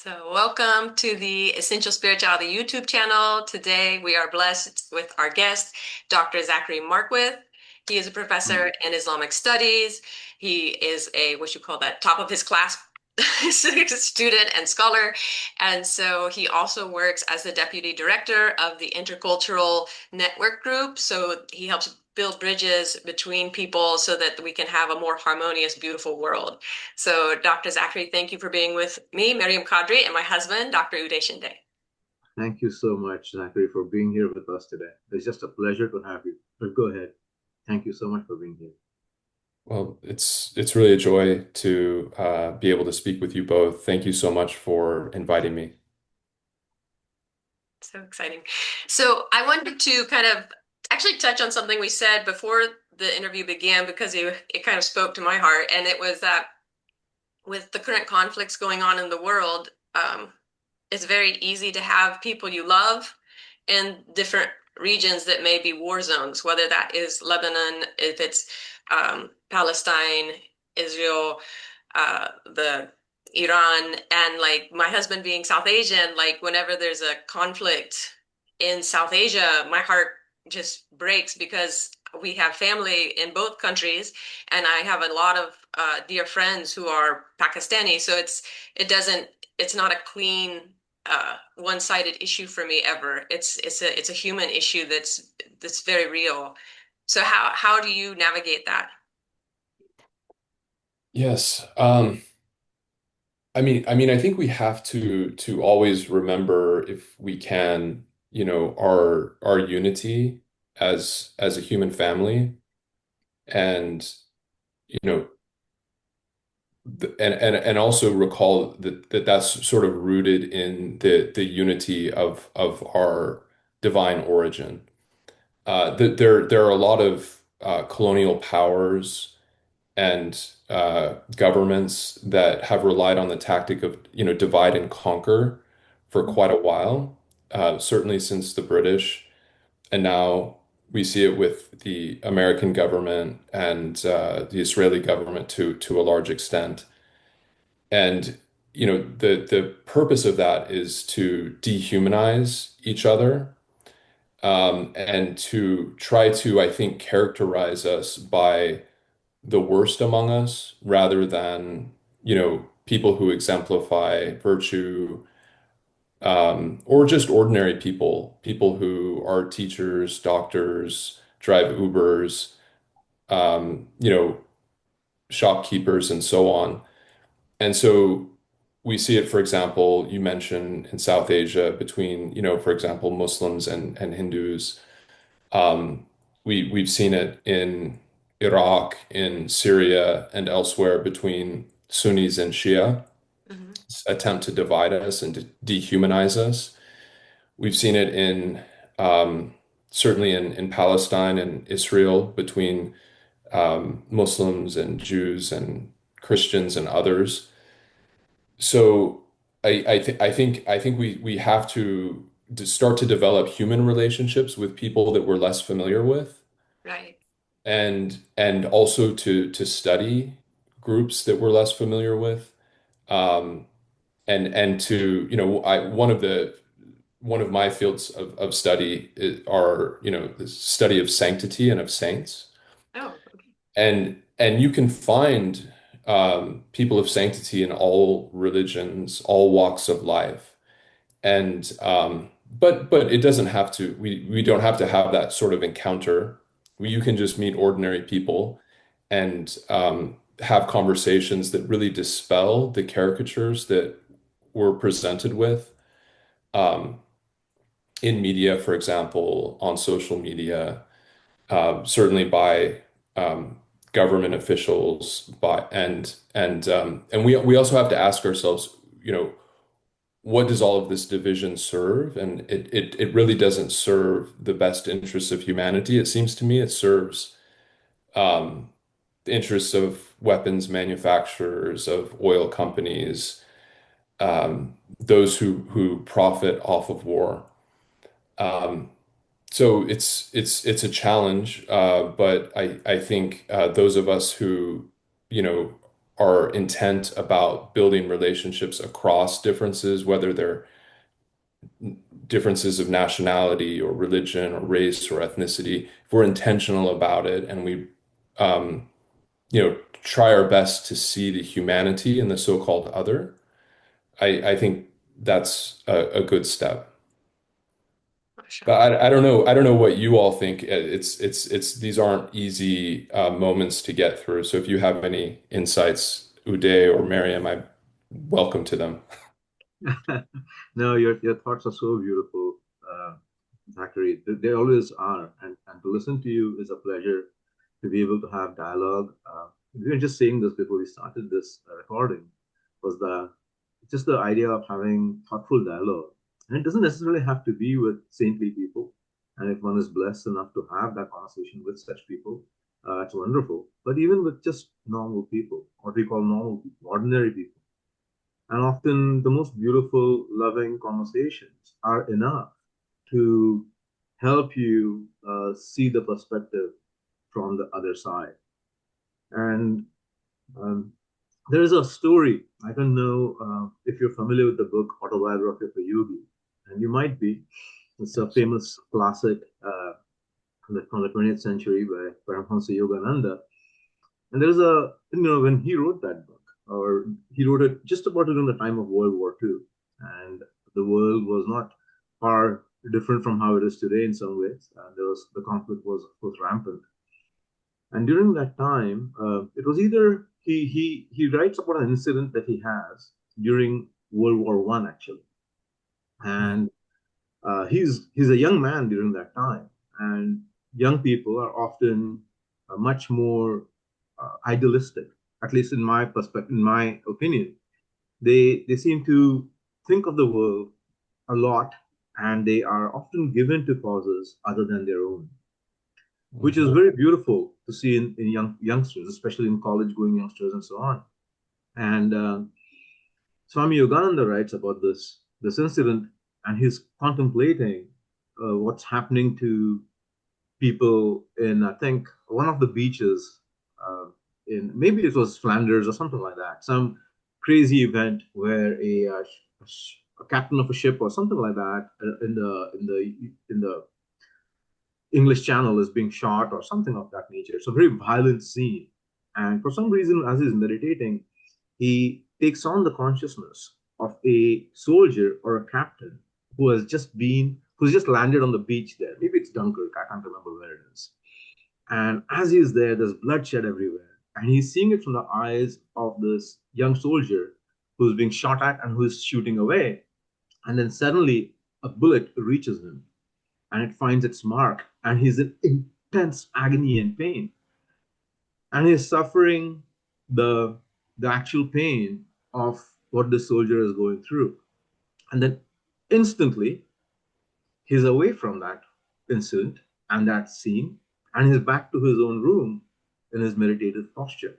So, welcome to the Essential Spirituality YouTube channel. Today, we are blessed with our guest, Dr. Zachary Markwith. He is a professor in Islamic studies. He is a, what you call that, top of his class student and scholar. And so he also works as the deputy director of the Intercultural Network Group. So he helps build bridges between people so that we can have a more harmonious, beautiful world. So, Dr. Zachary, thank you for being with me, Maryam Qadri, and my husband, Dr. Uday Shinde. Thank you so much, Zachary, for being here with us today. It's just a pleasure to have you. But go ahead. Thank you so much for being here. Well, it's really a joy to be able to speak with you both. Thank you so much for inviting me. So exciting. So, I wanted to kind of actually touch on something we said before the interview began because it kind of spoke to my heart. And it was that with the current conflicts going on in the world, it's very easy to have people you love in different regions that may be war zones, whether that is Lebanon, if it's Palestine, Israel, the Iran, and like my husband being South Asian, like whenever there's a conflict in South Asia, my heart just breaks because we have family in both countries, and I have a lot of dear friends who are Pakistani. So it's not a clean one-sided issue for me ever. It's a human issue that's very real. So how do you navigate that? Yes. I think we have to always remember if we can, our unity as a human family and you know and also recall that's sort of rooted in the unity of our divine origin. There are a lot of colonial powers and governments that have relied on the tactic of, divide and conquer for quite a while, certainly since the British, and now we see it with the American government and the Israeli government to a large extent. And the purpose of that is to dehumanize each other, and to try to, I think, characterize us by the worst among us rather than, people who exemplify virtue, or just ordinary people, people who are teachers, doctors, drive Ubers, you know, shopkeepers, and so on. And so we see it, for example, you mentioned in South Asia between, for example, Muslims and Hindus. Um, we've seen it in Iraq, in Syria, and elsewhere between Sunnis and Shia, Mhm. attempt to divide us and to dehumanize us. We've seen it in certainly in Palestine and Israel between Muslims and Jews and Christians and others. So I think we have to start to develop human relationships with people that we're less familiar with, Right. and also to study groups that we're less familiar with, um, and to one of my fields of study are the study of sanctity and of saints, Oh, okay. and you can find people of sanctity in all religions, all walks of life. And but it doesn't have to, we don't have to have that sort of encounter. You can just meet ordinary people and have conversations that really dispel the caricatures that we're presented with, um, in media, for example, on social media, certainly by government officials, by and we also have to ask ourselves, what does all of this division serve? And it really doesn't serve the best interests of humanity. It seems to me it serves um, the interests of weapons manufacturers, of oil companies, those who profit off of war. Um, so it's a challenge, but I think those of us who, you know, are intent about building relationships across differences, whether they're differences of nationality or religion or race or ethnicity, if we're intentional about it and we, um, try our best to see the humanity in the so-called other, I think that's a good step. But Mashallah. I don't know. I don't know what you all think. It's these aren't easy moments to get through. So if you have any insights, Uday or Maryam, I'm welcome to them. No, your thoughts are so beautiful, Zachary. They always are, and to listen to you is a pleasure. To be able to have dialogue. We were just saying this before we started this recording, was the just the idea of having thoughtful dialogue, and it doesn't necessarily have to be with saintly people. And if one is blessed enough to have that conversation with such people, it's wonderful. But even with just normal people, what we call normal people, ordinary people. And often the most beautiful, loving conversations are enough to help you see the perspective from the other side. And um, there is a story. I don't know if you're familiar with the book Autobiography of a Yogi, and you might be. It's a Yes. famous classic from the 20th century by Paramahansa Yogananda. And there's when he wrote that book, or he wrote it just about during the time of World War II, and the world was not far different from how it is today in some ways. The conflict was, of course, rampant. And during that time, it was either he writes about an incident that he has during World War One, actually, and he's a young man during that time, and young people are often much more idealistic, at least in my perspective, in my opinion. They seem to think of the world a lot, and they are often given to causes other than their own, which is Mhm. very beautiful to see in youngsters, especially in college going youngsters and so on. And Swami Yogananda writes about this incident, and he's contemplating what's happening to people in, I think, one of the beaches in, maybe it was Flanders or something like that, some crazy event where a captain of a ship or something like that in the English Channel is being shot or something of that nature. It's a very violent scene. And for some reason, as he's meditating, he takes on the consciousness of a soldier or a captain who's just landed on the beach there. Maybe it's Dunkirk, I can't remember where it is. And as he's there, there's bloodshed everywhere. And he's seeing it from the eyes of this young soldier who's being shot at and who's shooting away. And then suddenly a bullet reaches him and it finds its mark, and he's in intense agony and pain, and he's suffering the the actual pain of what the soldier is going through. And then instantly he's away from that incident and that scene, and he's back to his own room in his meditative posture,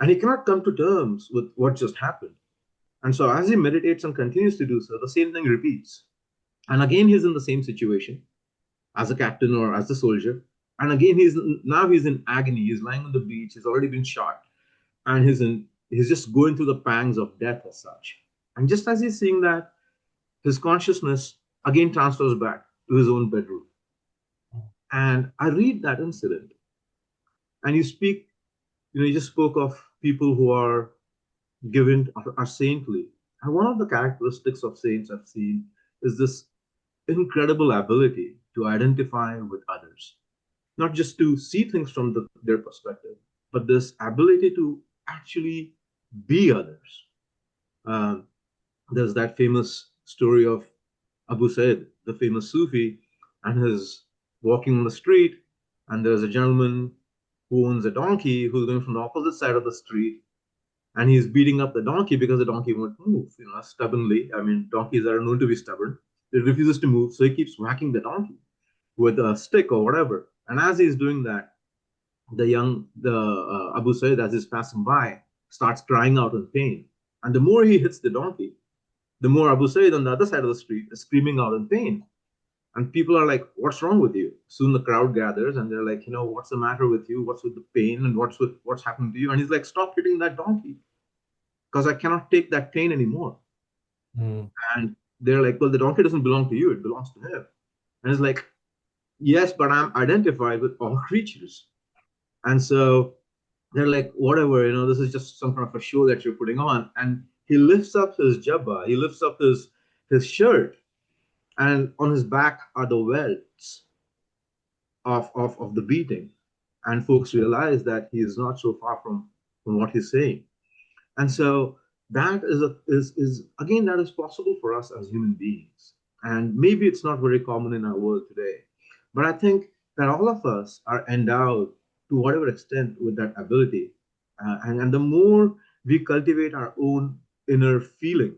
and he cannot come to terms with what just happened. And so as he meditates and continues to do so, the same thing repeats, and again he's in the same situation as a captain or as a soldier. And again, he's in agony. He's lying on the beach. He's already been shot, and he's just going through the pangs of death as such. And just as he's seeing that, his consciousness again transfers back to his own bedroom. And I read that incident, and you just spoke of people who are are saintly. And one of the characteristics of saints I've seen is this incredible ability to identify with others, not just to see things from their perspective, but this ability to actually be others. Um, there's that famous story of Abu Said, the famous Sufi, and his walking on the street, and there's a gentleman who owns a donkey who's going from the opposite side of the street, and he's beating up the donkey because the donkey won't move, stubbornly. I mean, donkeys are known to be stubborn. It refuses to move, so he keeps whacking the donkey with a stick or whatever. And as he's doing that, the Abu Sayyid, as he's passing by, starts crying out in pain. And the more he hits the donkey, the more Abu Sayyid on the other side of the street is screaming out in pain. And people are like, what's wrong with you? Soon the crowd gathers and they're like, what's the matter with you? What's with the pain and what's happened to you? And he's like, stop hitting that donkey because I cannot take that pain anymore. Mm. And they're like, well, the donkey doesn't belong to you, it belongs to him. And it's like, yes, but I'm identified with all creatures. And so they're like, whatever, this is just some kind of a show that you're putting on. And he lifts up his jabba, he lifts up his shirt, and on his back are the welts of the beating. And folks realize that he is not so far from what he's saying. And so that is again, that is possible for us as human beings. And maybe it's not very common in our world today. But I think that all of us are endowed to whatever extent with that ability. And the more we cultivate our own inner feeling,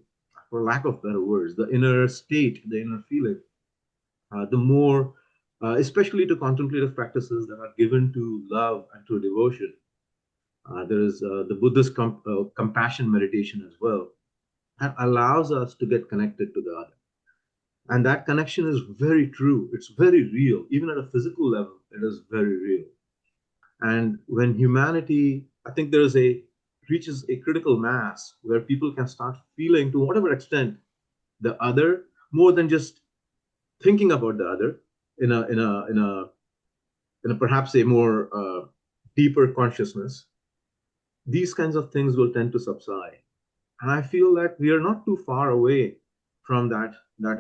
for lack of better words, the inner state, the inner feeling, the more, especially to contemplative practices that are given to love and to devotion. There is the Buddhist compassion meditation as well, that allows us to get connected to the other. And that connection is very true. It's very real. Even at a physical level, it is very real. And when humanity, I think reaches a critical mass where people can start feeling to whatever extent the other more than just thinking about the other in a perhaps a more deeper consciousness, these kinds of things will tend to subside. And I feel that we are not too far away from that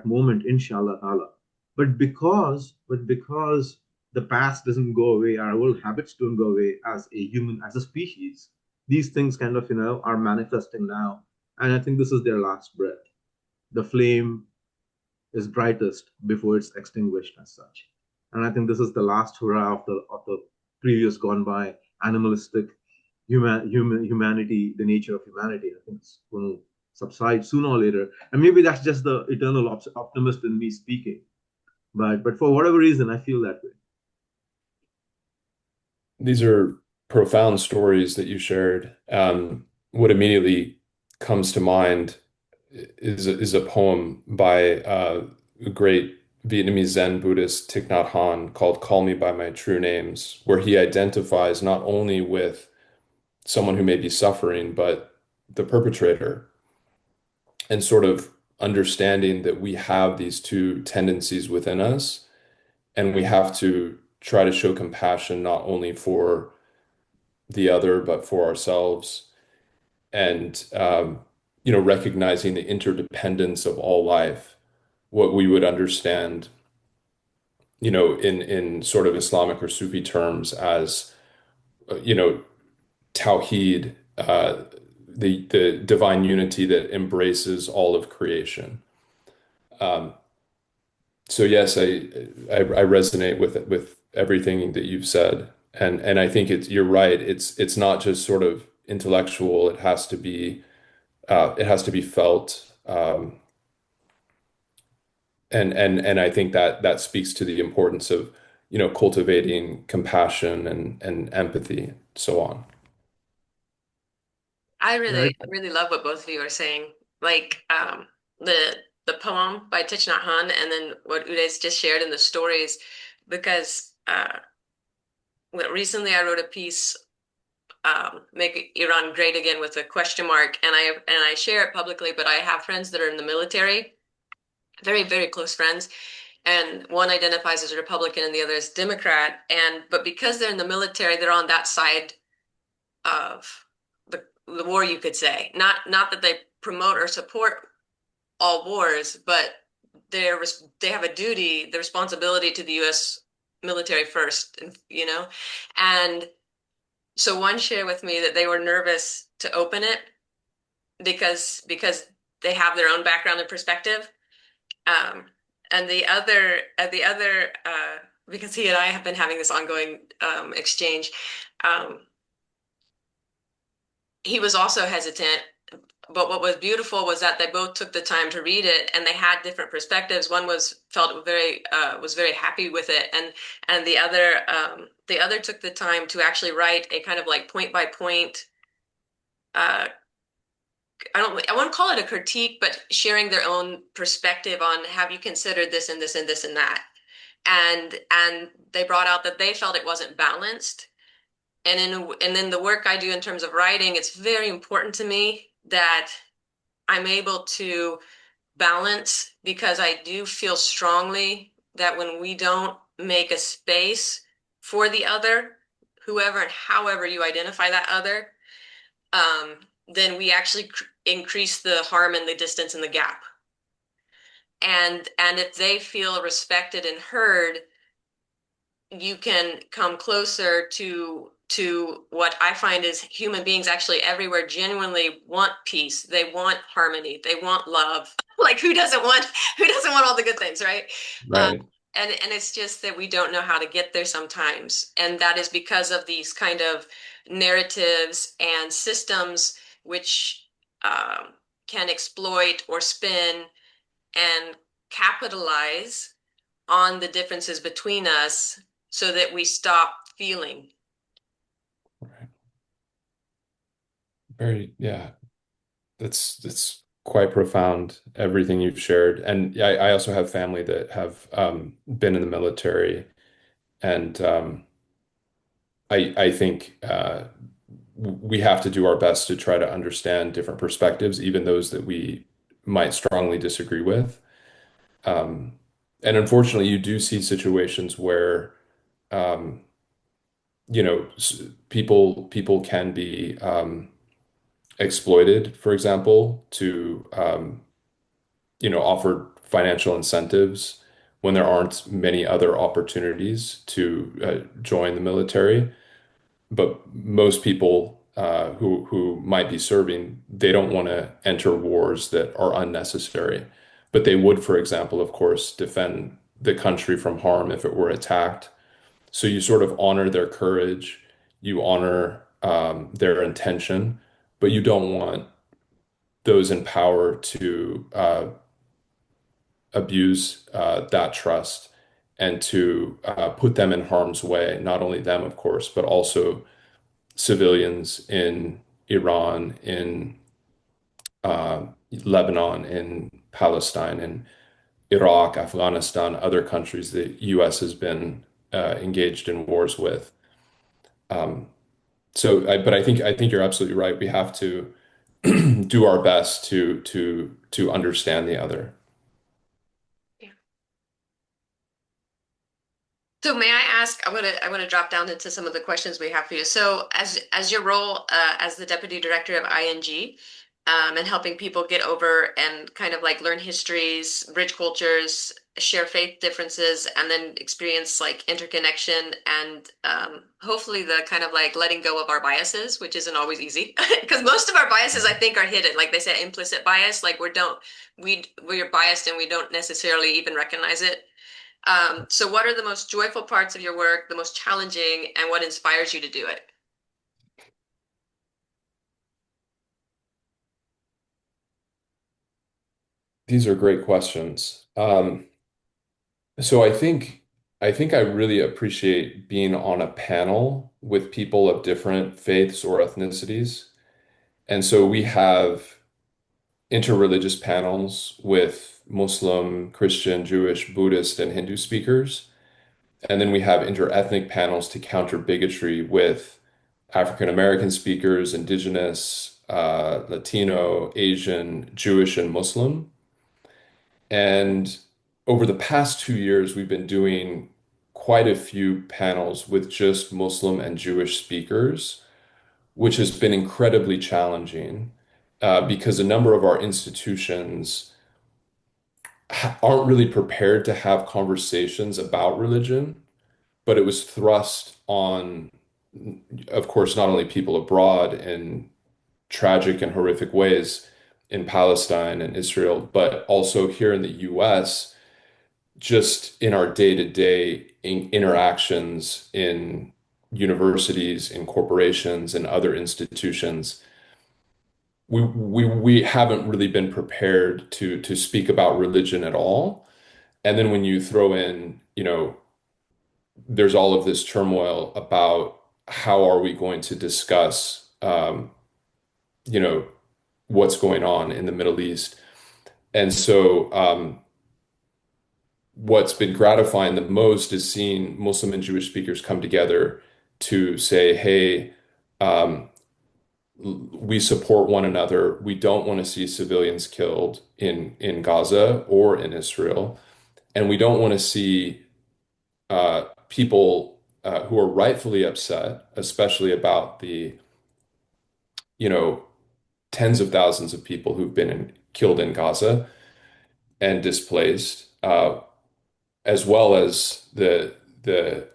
moment, inshallah ta'ala. But because the past doesn't go away, our old habits don't go away as a human, as a species, these things kind of, are manifesting now. And I think this is their last breath. The flame is brightest before it's extinguished as such. And I think this is the last hurrah of the previous gone by animalistic humanity, the nature of humanity. I think it's going to subside sooner or later. And maybe that's just the eternal optimist in me speaking. But for whatever reason, I feel that way. These are profound stories that you shared. What immediately comes to mind is a poem by a great Vietnamese Zen Buddhist Thich Nhat Hanh called "Call Me by My True Names," where he identifies not only with someone who may be suffering, but the perpetrator, and sort of understanding that we have these two tendencies within us, and we have to try to show compassion not only for the other, but for ourselves. And, recognizing the interdependence of all life, what we would understand, in sort of Islamic or Sufi terms as, Tawheed, the divine unity that embraces all of creation. Um, so yes, I resonate with everything that you've said, and I think you're right. It's not just sort of intellectual. It has to be felt, and I think that speaks to the importance of cultivating compassion and empathy, so on. I Yeah, really, really love what both of you are saying. Like the poem by Thich Nhat Hanh, and then what Uday's just shared in the stories, because recently I wrote a piece, "Make Iran Great Again" with a question mark, and I share it publicly. But I have friends that are in the military, very, very close friends, and one identifies as a Republican and the other as Democrat. But because they're in the military, they're on that side of the war, you could say. Not that they promote or support all wars, but they have a duty, the responsibility to the U.S. military first, And so one shared with me that they were nervous to open it because they have their own background and perspective. Um, and because he and I have been having this ongoing exchange, um, he was also hesitant. But what was beautiful was that they both took the time to read it, and they had different perspectives. One was very happy with it, and the other took the time to actually write a kind of like point by point. I I won't call it a critique, but sharing their own perspective on have you considered this and this and this and that. And they brought out that they felt it wasn't balanced. And in the work I do in terms of writing, it's very important to me that I'm able to balance because I do feel strongly that when we don't make a space for the other, whoever and however you identify that other, um, then we actually increase the harm and the distance and the gap. And if they feel respected and heard, you can come closer to what I find is human beings actually everywhere genuinely want peace. They want harmony. They want love. Like who doesn't want all the good things, right? Uh, Right. and it's just that we don't know how to get there sometimes. And that is because of these kind of narratives and systems which can exploit or spin and capitalize on the differences between us so that we stop feeling. Right. Very, yeah. That's quite profound, everything you've shared. And yeah, I also have family that have been in the military, and I think we have to do our best to try to understand different perspectives, even those that we might strongly disagree with. Um, and unfortunately, you do see situations where um, people can be exploited, for example, to offer financial incentives when there aren't many other opportunities to join the military. But most people who might be serving, they don't want to enter wars that are unnecessary. But they would, for example, of course, defend the country from harm if it were attacked. So you sort of honor their courage, you honor their intention, but you don't want those in power to abuse that trust and to put them in harm's way, not only them, of course, but also civilians in Iran, in uh, Lebanon, in Palestine, in Iraq, Afghanistan, other countries the US has been engaged in wars with. Um, but I think you're absolutely right. We have to do our best to understand the other. Yeah. So may I ask, I want to drop down into some of the questions we have for you. So as your role as the deputy director of ING, and helping people get over and kind of like learn histories, bridge cultures, share faith differences, and then experience like interconnection and hopefully the kind of like letting go of our biases, which isn't always easy because most of our biases I think are hidden. Like they say, implicit bias, like we're biased and we don't necessarily even recognize it. So what are the most joyful parts of your work, the most challenging, and what inspires you to do it? These are great questions. So I think I really appreciate being on a panel with people of different faiths or ethnicities. And so we have interreligious panels with Muslim, Christian, Jewish, Buddhist, and Hindu speakers. And then we have interethnic panels to counter bigotry with African American speakers, Indigenous, Latino, Asian, Jewish, and Muslim. And over the past 2 years, we've been doing quite a few panels with just Muslim and Jewish speakers, which has been incredibly challenging because a number of our institutions aren't really prepared to have conversations about religion, but it was thrust on, of course, not only people abroad in tragic and horrific ways in Palestine and Israel, but also here in the US just in our day-to-day interactions in universities, in corporations, and other institutions, we haven't really been prepared to speak about religion at all. And then when you throw in, there's all of this turmoil about how are we going to discuss, you know, what's going on in the Middle East. And so, what's been gratifying the most is seeing Muslim and Jewish speakers come together to say, hey, um, we support one another. We don't want to see civilians killed in Gaza or in Israel, and we don't want to see people who are rightfully upset, especially about the, you know, tens of thousands of people who've been killed in Gaza and displaced, as well as the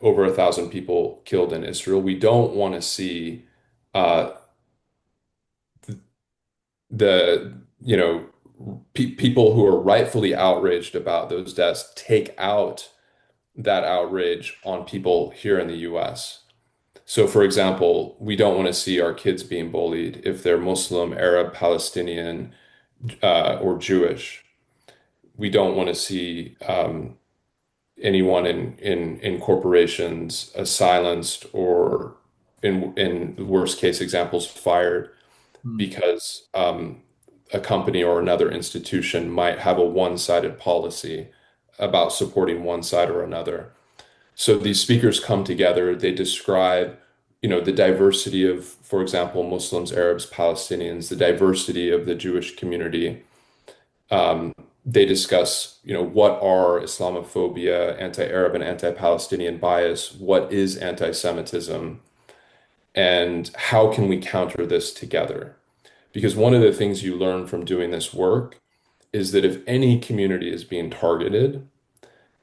over 1,000 people killed in Israel. We don't want to see uh, the, people who are rightfully outraged about those deaths take out that outrage on people here in the US. So, for example, we don't want to see our kids being bullied if they're Muslim, Arab, Palestinian, or Jewish. We don't want to see anyone in corporations silenced or in the worst case examples fired Mm. because a company or another institution might have a one-sided policy about supporting one side or another. So these speakers come together, they describe, the diversity of, for example, Muslims, Arabs, Palestinians, the diversity of the Jewish community. They discuss, what are Islamophobia, anti-Arab and anti-Palestinian bias, what is anti-Semitism, and how can we counter this together? Because one of the things you learn from doing this work is that if any community is being targeted,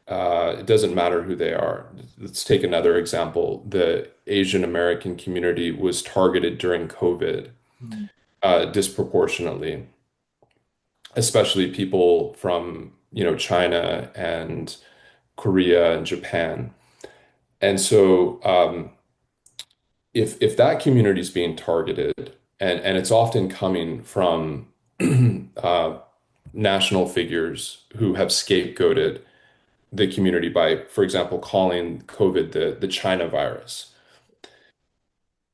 it doesn't matter who they are. Let's take another example. The Asian American community was targeted during COVID, Mm. disproportionately, especially people from, China and Korea and Japan. And so, if that community is being targeted, and it's often coming from uh, national figures who have scapegoated the community by, for example, calling COVID the China virus.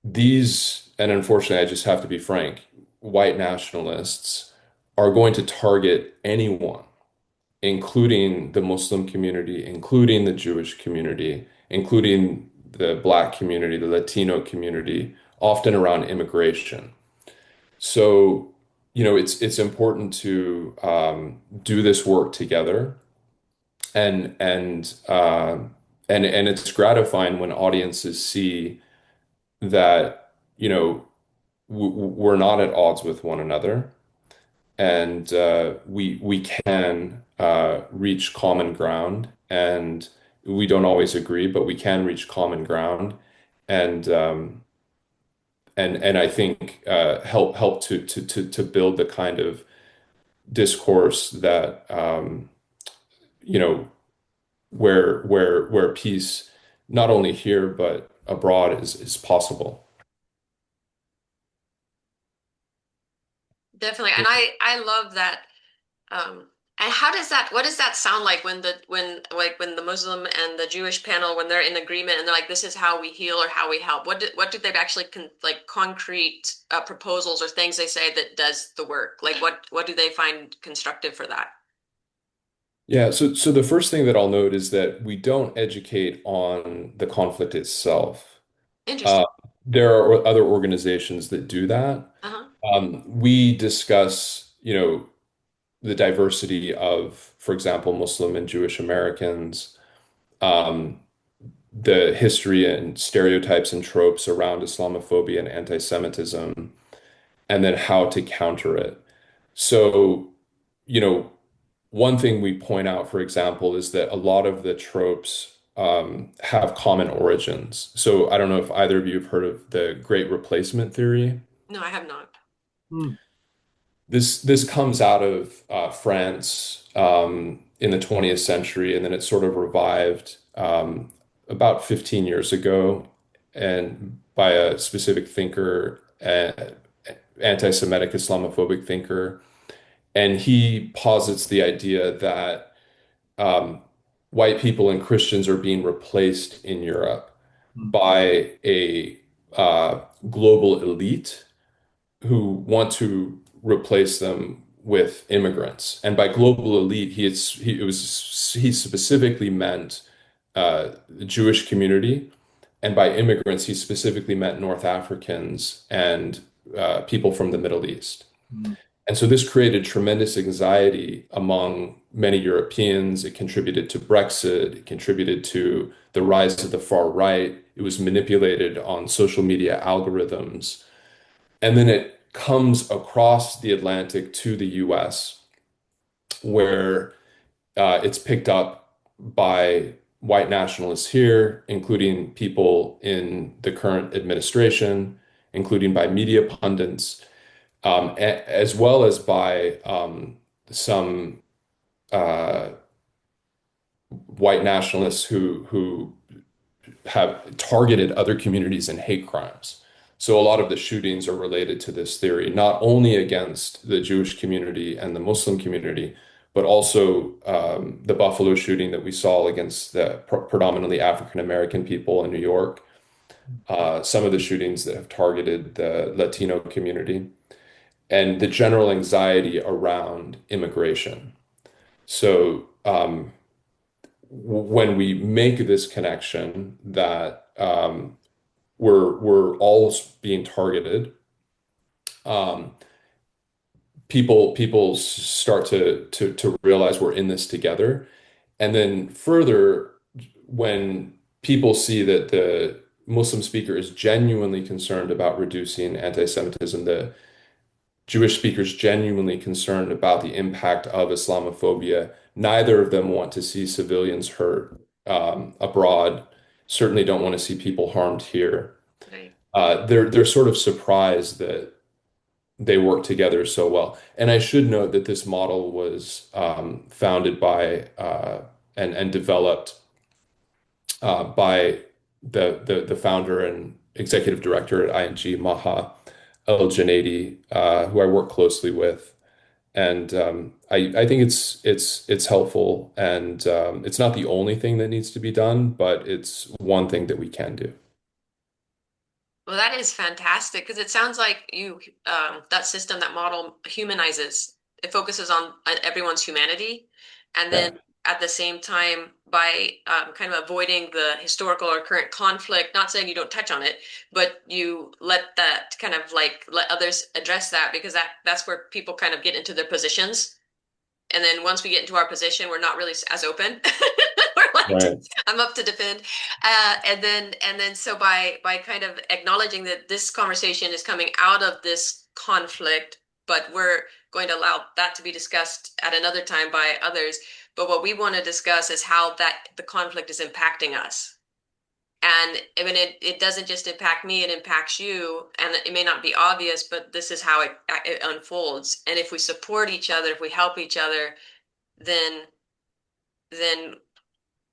These, and unfortunately, I just have to be frank, white nationalists are going to target anyone, including the Muslim community, including the Jewish community, including the Black community, the Latino community, often around immigration. So, it's important to do this work together, and and it's gratifying when audiences see that, we're not at odds with one another, and we can reach common ground, and we don't always agree, but we can reach common ground, and I think help to build the kind of discourse that you know where peace not only here but abroad is possible. Definitely. And I love that. Um, and what does that sound like when the Muslim and the Jewish panel, when they're in agreement and they're like, this is how we heal or how we help? What do they actually like concrete proposals or things they say that does the work? Like what do they find constructive for that? Yeah, so the first thing that I'll note is that we don't educate on the conflict itself. Interesting. Uh, there are other organizations that do that. Uh-huh. We discuss, the diversity of, for example, Muslim and Jewish Americans, um, the history and stereotypes and tropes around Islamophobia and anti-Semitism, and then how to counter it. So, you know, one thing we point out, for example, is that a lot of the tropes have common origins. So I don't know if either of you have heard of the Great Replacement theory. No, I have not. Mm. This comes out of France in the 20th century, and then it sort of revived about 15 years ago, and by a specific thinker, anti-Semitic Islamophobic thinker, and he posits the idea that um, white people and Christians are being replaced in Europe Mm. by a global elite who want to replace them with immigrants. And by global elite, he specifically meant the Jewish community, and by immigrants, he specifically meant North Africans and people from the Middle East. Mm. And so this created tremendous anxiety among many Europeans. It contributed to Brexit. It contributed to the rise of the far right. It was manipulated on social media algorithms. And then it comes across the Atlantic to the US, where it's picked up by white nationalists here, including people in the current administration, including by media pundits, as well as by some uh, white nationalists who have targeted other communities in hate crimes. So a lot of the shootings are related to this theory, not only against the Jewish community and the Muslim community, but also the Buffalo shooting that we saw against the predominantly African American people in New York, some of the shootings that have targeted the Latino community, and the general anxiety around immigration. So when we make this connection that we're all being targeted, um, people start to realize we're in this together. And then further, when people see that the Muslim speaker is genuinely concerned about reducing anti-Semitism, the Jewish speakers genuinely concerned about the impact of Islamophobia. Neither of them want to see civilians hurt abroad. Certainly don't want to see people harmed here. Right. They're sort of surprised that they work together so well. And I should note that this model was founded by and developed by the founder and executive director at ING, Maha El-Junaidi, who I work closely with. And I think it's helpful, and it's not the only thing that needs to be done, but it's one thing that we can do. Well, that is fantastic because it sounds like you that system, that model humanizes. It focuses on everyone's humanity, and Yeah, then at the same time, by kind of avoiding the historical or current conflict, not saying you don't touch on it, but you let that kind of like let others address that because that's where people kind of get into their positions. And then once we get into our position, we're not really as open. We're like, right. I'm up to defend. And then so by kind of acknowledging that this conversation is coming out of this conflict, but we're going to allow that to be discussed at another time by others. But what we want to discuss is how that the conflict is impacting us. And I mean, it doesn't just impact me, it impacts you. And it may not be obvious, but this is how it unfolds. And if we support each other, if we help each other, then then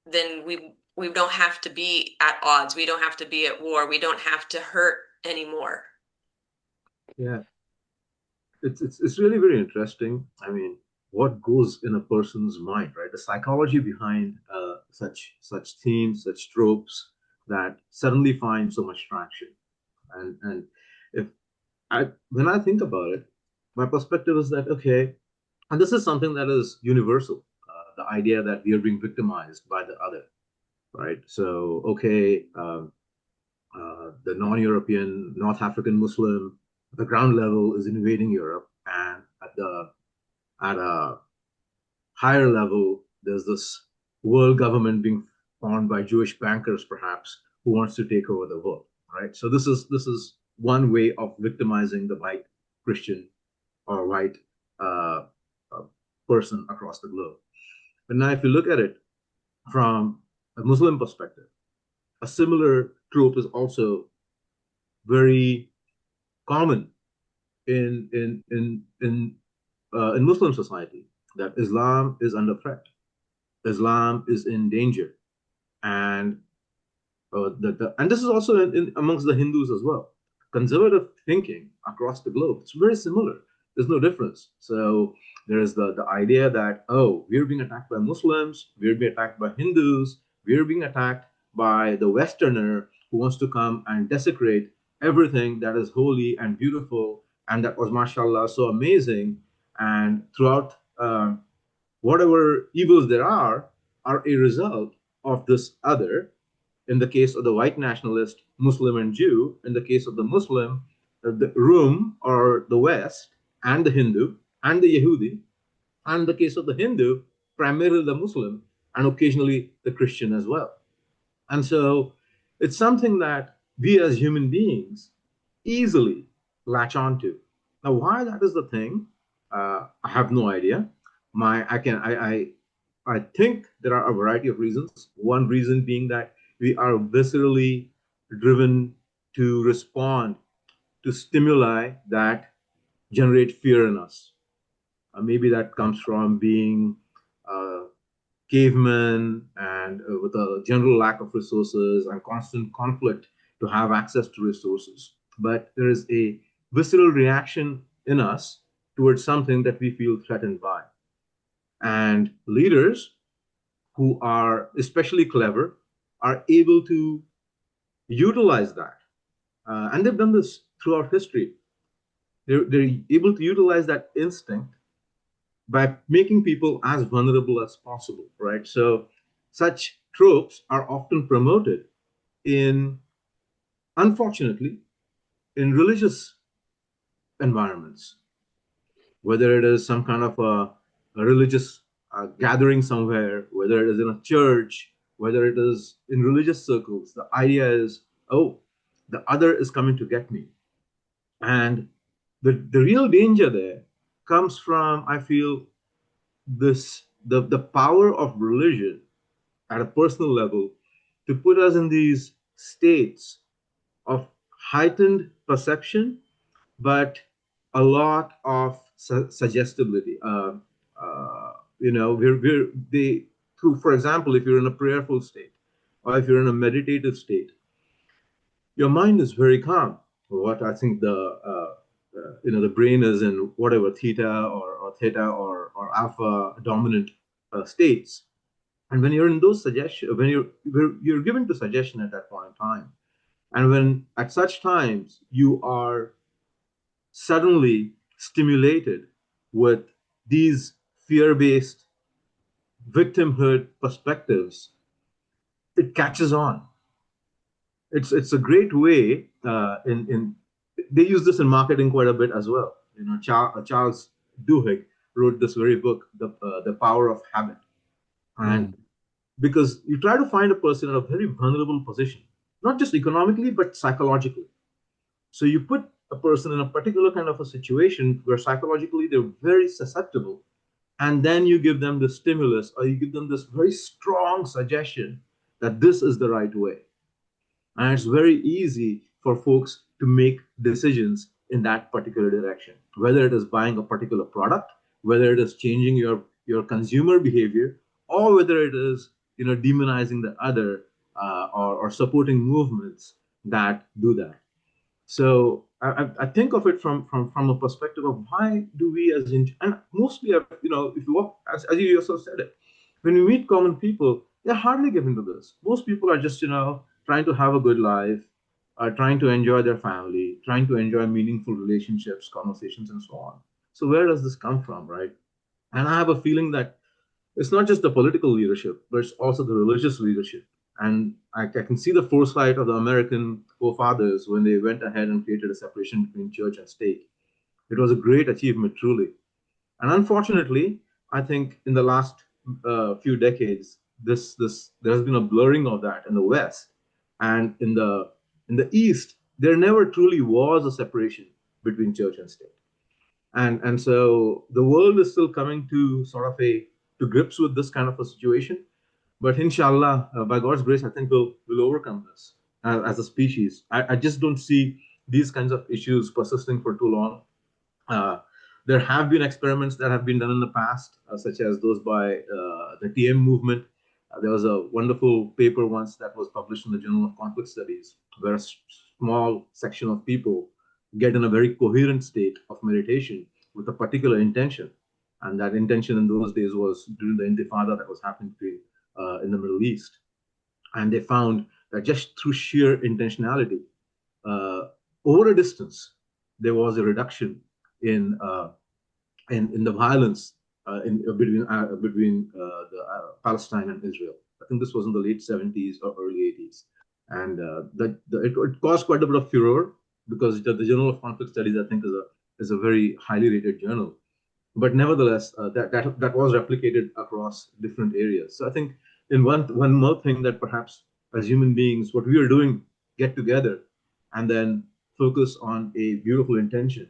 then we don't have to be at odds. We don't have to be at war. We don't have to hurt anymore. Yeah, it's really very interesting. I mean, what goes in a person's mind, right? The psychology behind such themes, such tropes that suddenly find so much traction. And if I when I think about it, my perspective is that okay, and this is something that is universal. The idea that we are being victimized by the other, right? So okay, the non-European, North African Muslim, the ground level is invading Europe, and at a higher level, there's this world government being formed by Jewish bankers, perhaps, who wants to take over the world, right? So this is one way of victimizing the white Christian or white uh, uh, person across the globe. But now, if you look at it from a Muslim perspective, a similar trope is also very common in Muslim society, that Islam is under threat, Islam is in danger, and and this is also amongst the Hindus as well. Conservative thinking across the globe, it's very similar. There's no difference. So there is the idea that, oh, we're being attacked by Muslims, we're being attacked by Hindus, we're being attacked by the Westerner who wants to come and desecrate everything that is holy and beautiful and that was, mashallah, so amazing. And throughout, whatever evils there are a result of this other. In the case of the white nationalist, Muslim and Jew, in the case of the Muslim, the Rum or the West, and the Hindu, and the Yehudi, and in the case of the Hindu, primarily the Muslim, and occasionally the Christian as well. And so it's something that we as human beings easily latch onto. Now, why that is the thing, I have no idea. I think there are a variety of reasons. One reason being that we are viscerally driven to respond to stimuli that generate fear in us. Maybe that comes from being uh, cavemen and with a general lack of resources and constant conflict to have access to resources. But there is a visceral reaction in us towards something that we feel threatened by. And leaders who are especially clever are able to utilize that. And they've done this throughout history. They're able to utilize that instinct by making people as vulnerable as possible, right? So such tropes are often promoted in, unfortunately, in religious environments, whether it is some kind of a religious gathering somewhere, whether it is in a church, whether it is in religious circles. The idea is, oh, the other is coming to get me. And the real danger there comes from, I feel, the power of religion at a personal level to put us in these states of heightened perception, but a lot of suggestibility. We're they through, for example, if you're in a prayerful state or if you're in a meditative state, your mind is very calm. What I think the brain is in whatever theta or theta or alpha dominant states. And when you're in those suggestions, when you're given to suggestion at that point in time, and when at such times you are suddenly stimulated with these fear-based victimhood perspectives, it catches on. It's a great way. In They use this in marketing quite a bit as well. Charles Duhigg wrote this very book, the Power of Habit, and Mm. because you try to find a person in a very vulnerable position, not just economically but psychologically. So you put a person in a particular kind of a situation where psychologically they're very susceptible, and then you give them the stimulus or you give them this very strong suggestion that this is the right way. And it's very easy for folks to make decisions in that particular direction, whether it is buying a particular product, whether it is changing your consumer behavior, or whether it is demonizing the other, or supporting movements that do that. So I think of it from a perspective of why do we and mostly, if you walk, as you yourself said it, when we meet common people, they're hardly given to this. Most people are just trying to have a good life, trying to enjoy their family, trying to enjoy meaningful relationships, conversations, and so on. So where does this come from, right? And I have a feeling that it's not just the political leadership, but it's also the religious leadership. And I can see the foresight of the American forefathers when they went ahead and created a separation between church and state. It was a great achievement, truly. And unfortunately, I think in the last few decades, this there has been a blurring of that in the West, and in the East, there never truly was a separation between church and state. And so the world is still coming to sort of a to grips with this kind of a situation. But inshallah, by God's grace, I think we'll overcome this as a species. I just don't see these kinds of issues persisting for too long. uh, there have been experiments that have been done in the past, such as those by the TM movement. There was a wonderful paper once that was published in the Journal of Conflict Studies, where a small section of people get in a very coherent state of meditation with a particular intention. And that intention in those days was during the Intifada that was happening in the Middle East. And they found that just through sheer intentionality, uh, over a distance, there was a reduction in in the violence between the Palestine and Israel. I think this was in the late 70s or early 80s, and it caused quite a bit of furor because the Journal of Conflict Studies, I think, is a very highly rated journal. But nevertheless, that was replicated across different areas. So I think in one more thing that perhaps as human beings, what we are doing, get together and then focus on a beautiful intention,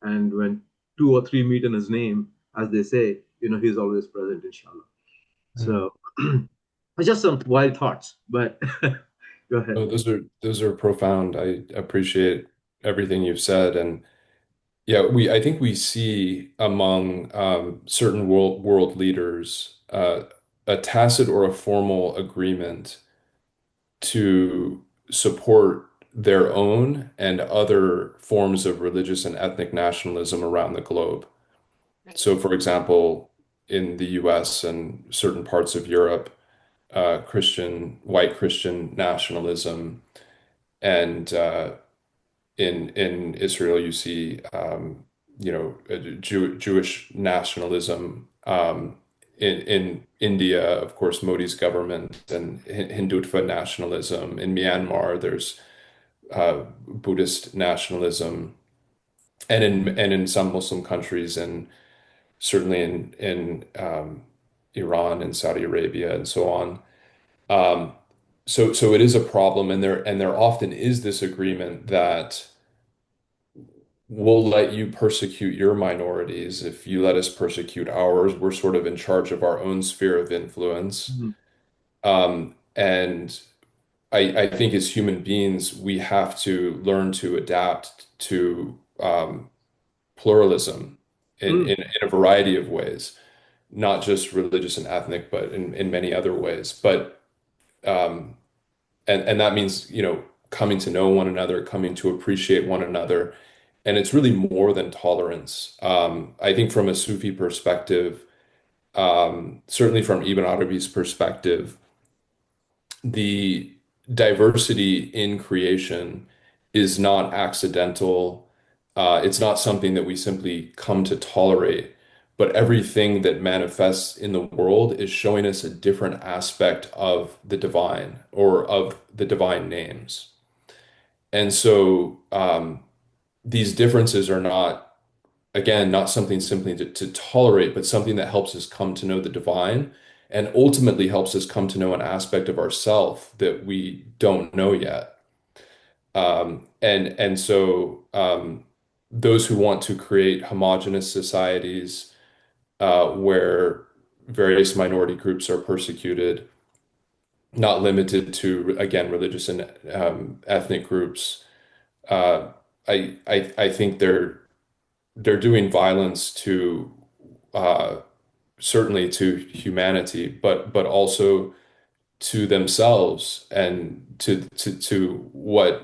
and when two or three meet in his name, as they say, he's always present, inshallah. Mm. So just some wild thoughts, but go ahead. Oh, those are profound. I appreciate everything you've said, and yeah, I think we see among certain world leaders a tacit or a formal agreement to support their own and other forms of religious and ethnic nationalism around the globe. Right. So, for example, in the US and certain parts of Europe, white Christian nationalism, and in Israel, you see, Jewish nationalism. In India, of course, Modi's government and Hindutva nationalism. In Myanmar, there's Buddhist nationalism, and in some Muslim countries, and certainly in Iran and Saudi Arabia and so on. Um, so it is a problem, and there often is this agreement that we'll let you persecute your minorities if you let us persecute ours. We're sort of in charge of our own sphere of influence. Mhm. And I think as human beings, we have to learn to adapt to pluralism Mm. in a variety of ways, not just religious and ethnic, but in many other ways. But um, and that means, coming to know one another, coming to appreciate one another. And it's really more than tolerance. I think from a Sufi perspective, certainly from Ibn Arabi's perspective, the diversity in creation is not accidental. It's not something that we simply come to tolerate, but everything that manifests in the world is showing us a different aspect of the divine or of the divine names. And so these differences are not, again, not something simply to tolerate, but something that helps us come to know the divine and ultimately helps us come to know an aspect of ourself that we don't know yet. And so those who want to create homogenous societies where various minority groups are persecuted, not limited to, again, religious and ethnic groups, uh, I think they're doing violence to uh, certainly to humanity, but also to themselves and to what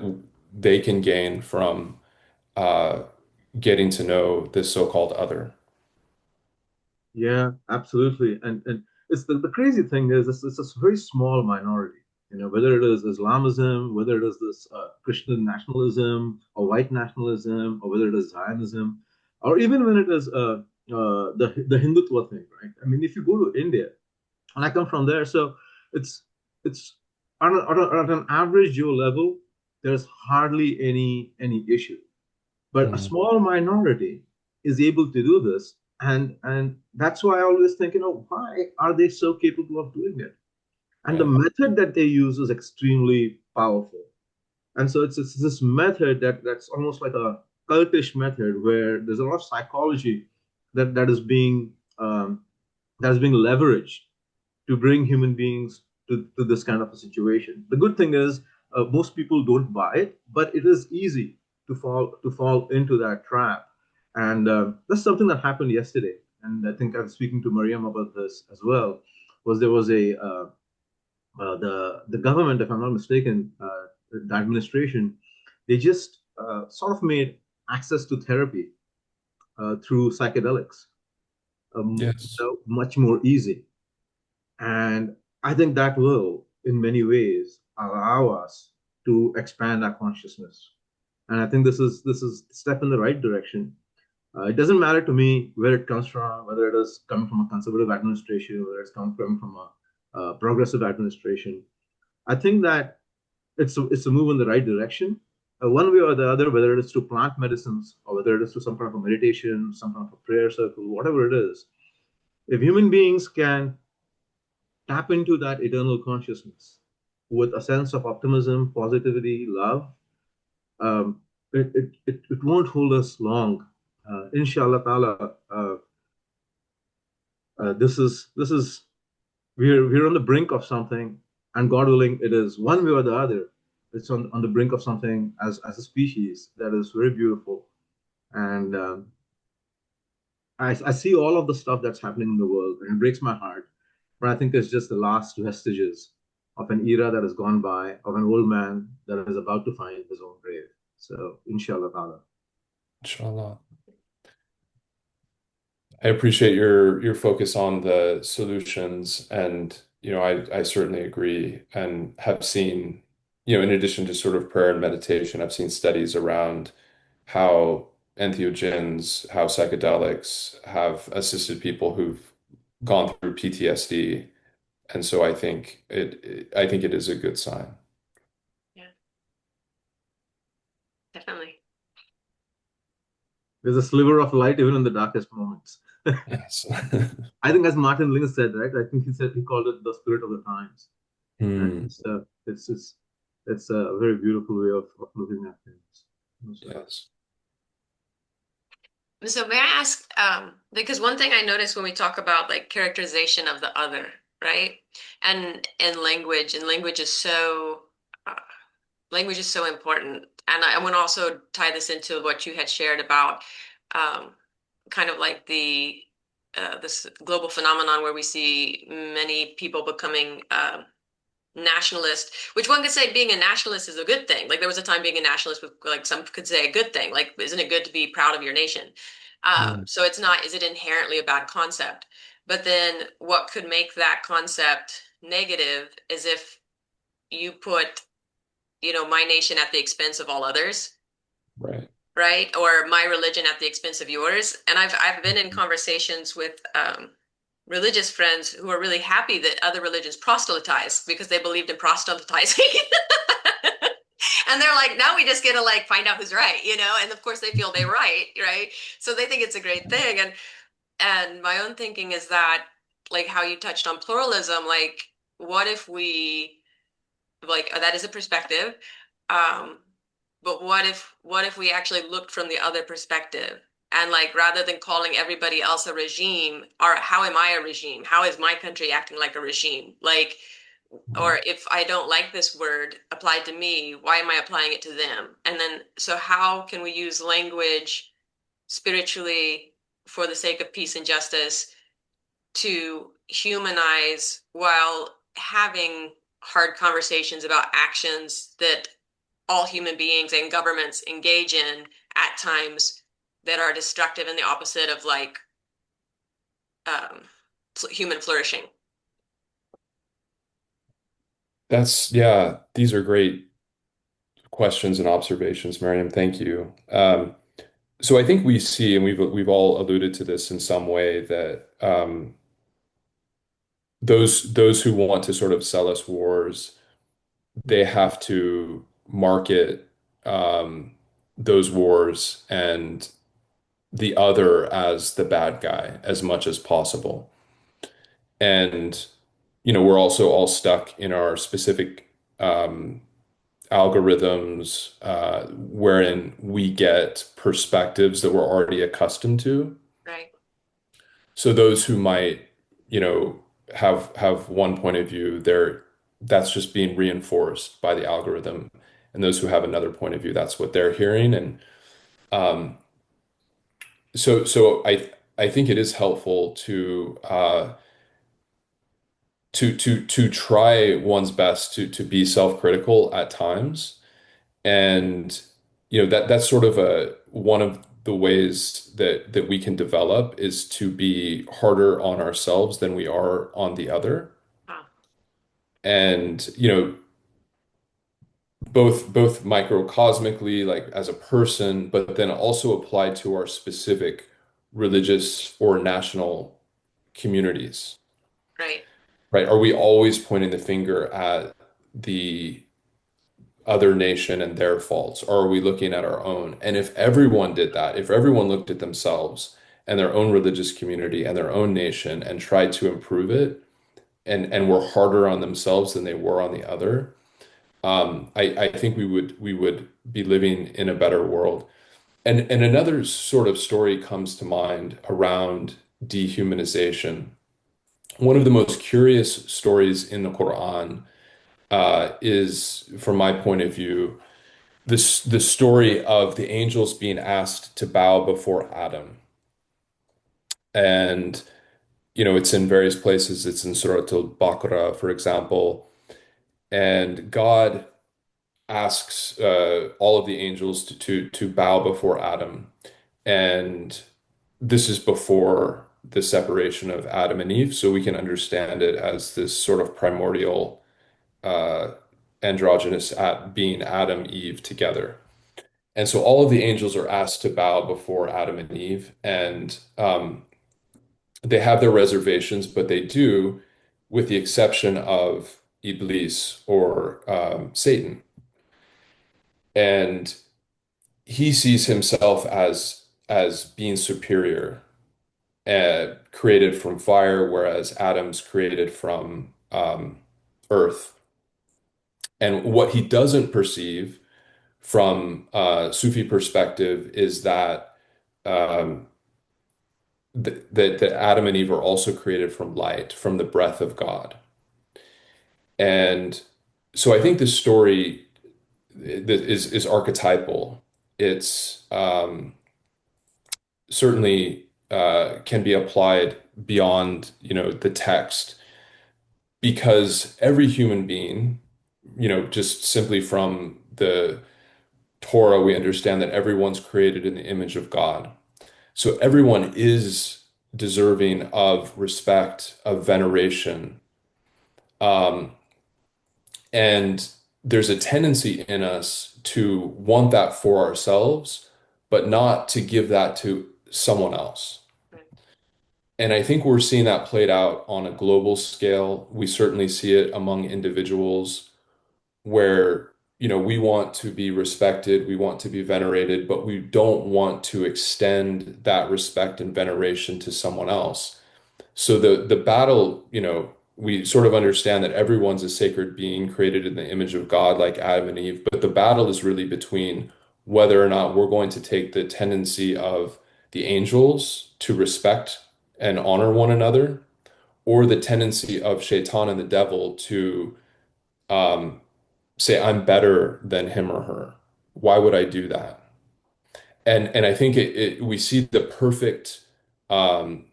they can gain from uh, getting to know this so-called other. Yeah, absolutely. And it's the crazy thing is it's a very small minority. Whether it is Islamism, whether it is this Christian nationalism or white nationalism, or whether it is Zionism, or even when it is the Hindutva thing, right? I mean, if you go to India, and I come from there, so it's on an average Joe level, there's hardly any issue, but a Mm, small minority is able to do this, and that's why I always think, why are they so capable of doing it? And the right. method that they use is extremely powerful. And so it's this method that's almost like a cultish method where there's a lot of psychology that is being leveraged to bring human beings to this kind of a situation. The good thing is most people don't buy it, but it is easy to fall into that trap. And that's something that happened yesterday. And I think I was speaking to Maryam about this as well. Was there was a the government, if I'm not mistaken, the administration, they just sort of made access to therapy through psychedelics Yes. much more easy. And I think that will, in many ways, allow us to expand our consciousness. And I think this is a step in the right direction. It doesn't matter to me where it comes from, whether it is coming from a conservative administration, whether it's coming from a progressive administration. I think that it's a move in the right direction, one way or the other, whether it is to plant medicines or whether it is to some kind of a meditation, some kind of a prayer circle, whatever it is. If human beings can tap into that eternal consciousness with a sense of optimism, positivity, love, um, it won't hold us long. Inshallah ta'ala, this is we're on the brink of something, and God willing, it is one way or the other. It's on the brink of something as a species that is very beautiful, and I see all of the stuff that's happening in the world, and it breaks my heart. But I think it's just the last vestiges of an era that has gone by, of an old man that is about to find his own grave. So, inshallah ta'ala. Inshallah. I appreciate your focus on the solutions, and I certainly agree and have seen, in addition to sort of prayer and meditation, I've seen studies around how entheogens, how psychedelics have assisted people who've gone through PTSD. And so I think it is a good sign. Yeah, definitely. There's a sliver of light even in the darkest moments. Yes. I think, as Martin Luther said, right? I think he called it the spirit of the times, and Hmm. it's a very beautiful way of looking at things. So, Yes. So may I ask, because one thing I notice when we talk about like characterization of the other, right? And language is uh, language is so important. And I want to also tie this into what you had shared about um, kind of like the this global phenomenon where we see many people becoming nationalist, which one could say being a nationalist is a good thing. Like there was a time being a nationalist with like some could say a good thing. Like, isn't it good to be proud of your nation? Hmm. So it's not, is it inherently a bad concept? But then what could make that concept negative is if you put, my nation at the expense of all others, Right. right? Or my religion at the expense of yours. And I've been in conversations with religious friends who are really happy that other religions proselytize because they believed in proselytizing. And they're like, now we just get to like find out who's right, And of course they feel they're right, right? So they think it's a great thing. And my own thinking is that like how you touched on pluralism, like what if we like that is a perspective. Um, but what if we actually looked from the other perspective and like rather than calling everybody else a regime, or how am I a regime? How is my country acting like a regime? Like, or if I don't like this word applied to me, why am I applying it to them? And then so how can we use language spiritually for the sake of peace and justice to humanize while having hard conversations about actions that all human beings and governments engage in at times that are destructive and the opposite of like um, human flourishing. Yeah, these are great questions and observations, Maryam. Thank you. So I think we see, and we've all alluded to this in some way, that those who want to sort of sell us wars, they have to market um, those wars and the other as the bad guy as much as possible. And, we're also all stuck in our specific algorithms, wherein we get perspectives that we're already accustomed to. Right. So those who might, have one point of view, that's just being reinforced by the algorithm. And those who have another point of view, that's what they're hearing. And um, so I think it is helpful to try one's best to be self-critical at times. And that's sort of a one of the ways that we can develop is to be harder on ourselves than we are on the other. Wow. And both microcosmically, like as a person, but then also applied to our specific religious or national communities, Right. right? Are we always pointing the finger at the other nation and their faults, or are we looking at our own? And if everyone did that, if everyone looked at themselves and their own religious community and their own nation and tried to improve it and were harder on themselves than they were on the other, I think we would be living in a better world. And another sort of story comes to mind around dehumanization. One of the most curious stories in the Quran is, from my point of view, the story of the angels being asked to bow before Adam. And, it's in various places. It's in Surah Al-Baqarah, for example. And God asks all of the angels to bow before Adam. And this is before the separation of Adam and Eve, so we can understand it as this sort of primordial uh, androgynous at being Adam, Eve together. And so all of the angels are asked to bow before Adam and Eve, and they have their reservations, but they do, with the exception of Iblis or Satan. And he sees himself as being superior, created from fire, whereas Adam's created from earth. And what he doesn't perceive from Sufi perspective is that um, that Adam and Eve are also created from light, from the breath of God. And so I think this story is archetypal. It's certainly can be applied beyond, the text, because every human being, just simply from the Torah, we understand that everyone's created in the image of God. So everyone is deserving of respect, of veneration. Um, and there's a tendency in us to want that for ourselves, but not to give that to someone else. And I think we're seeing that played out on a global scale. We certainly see it among individuals where, we want to be respected, we want to be venerated, but we don't want to extend that respect and veneration to someone else. So the battle, we sort of understand that everyone's a sacred being created in the image of God, like Adam and Eve, but the battle is really between whether or not we're going to take the tendency of the angels to respect and honor one another, or the tendency of Shaitan and the devil to um, say, I'm better than him or her. Why would I do that? And I think we see the perfect um,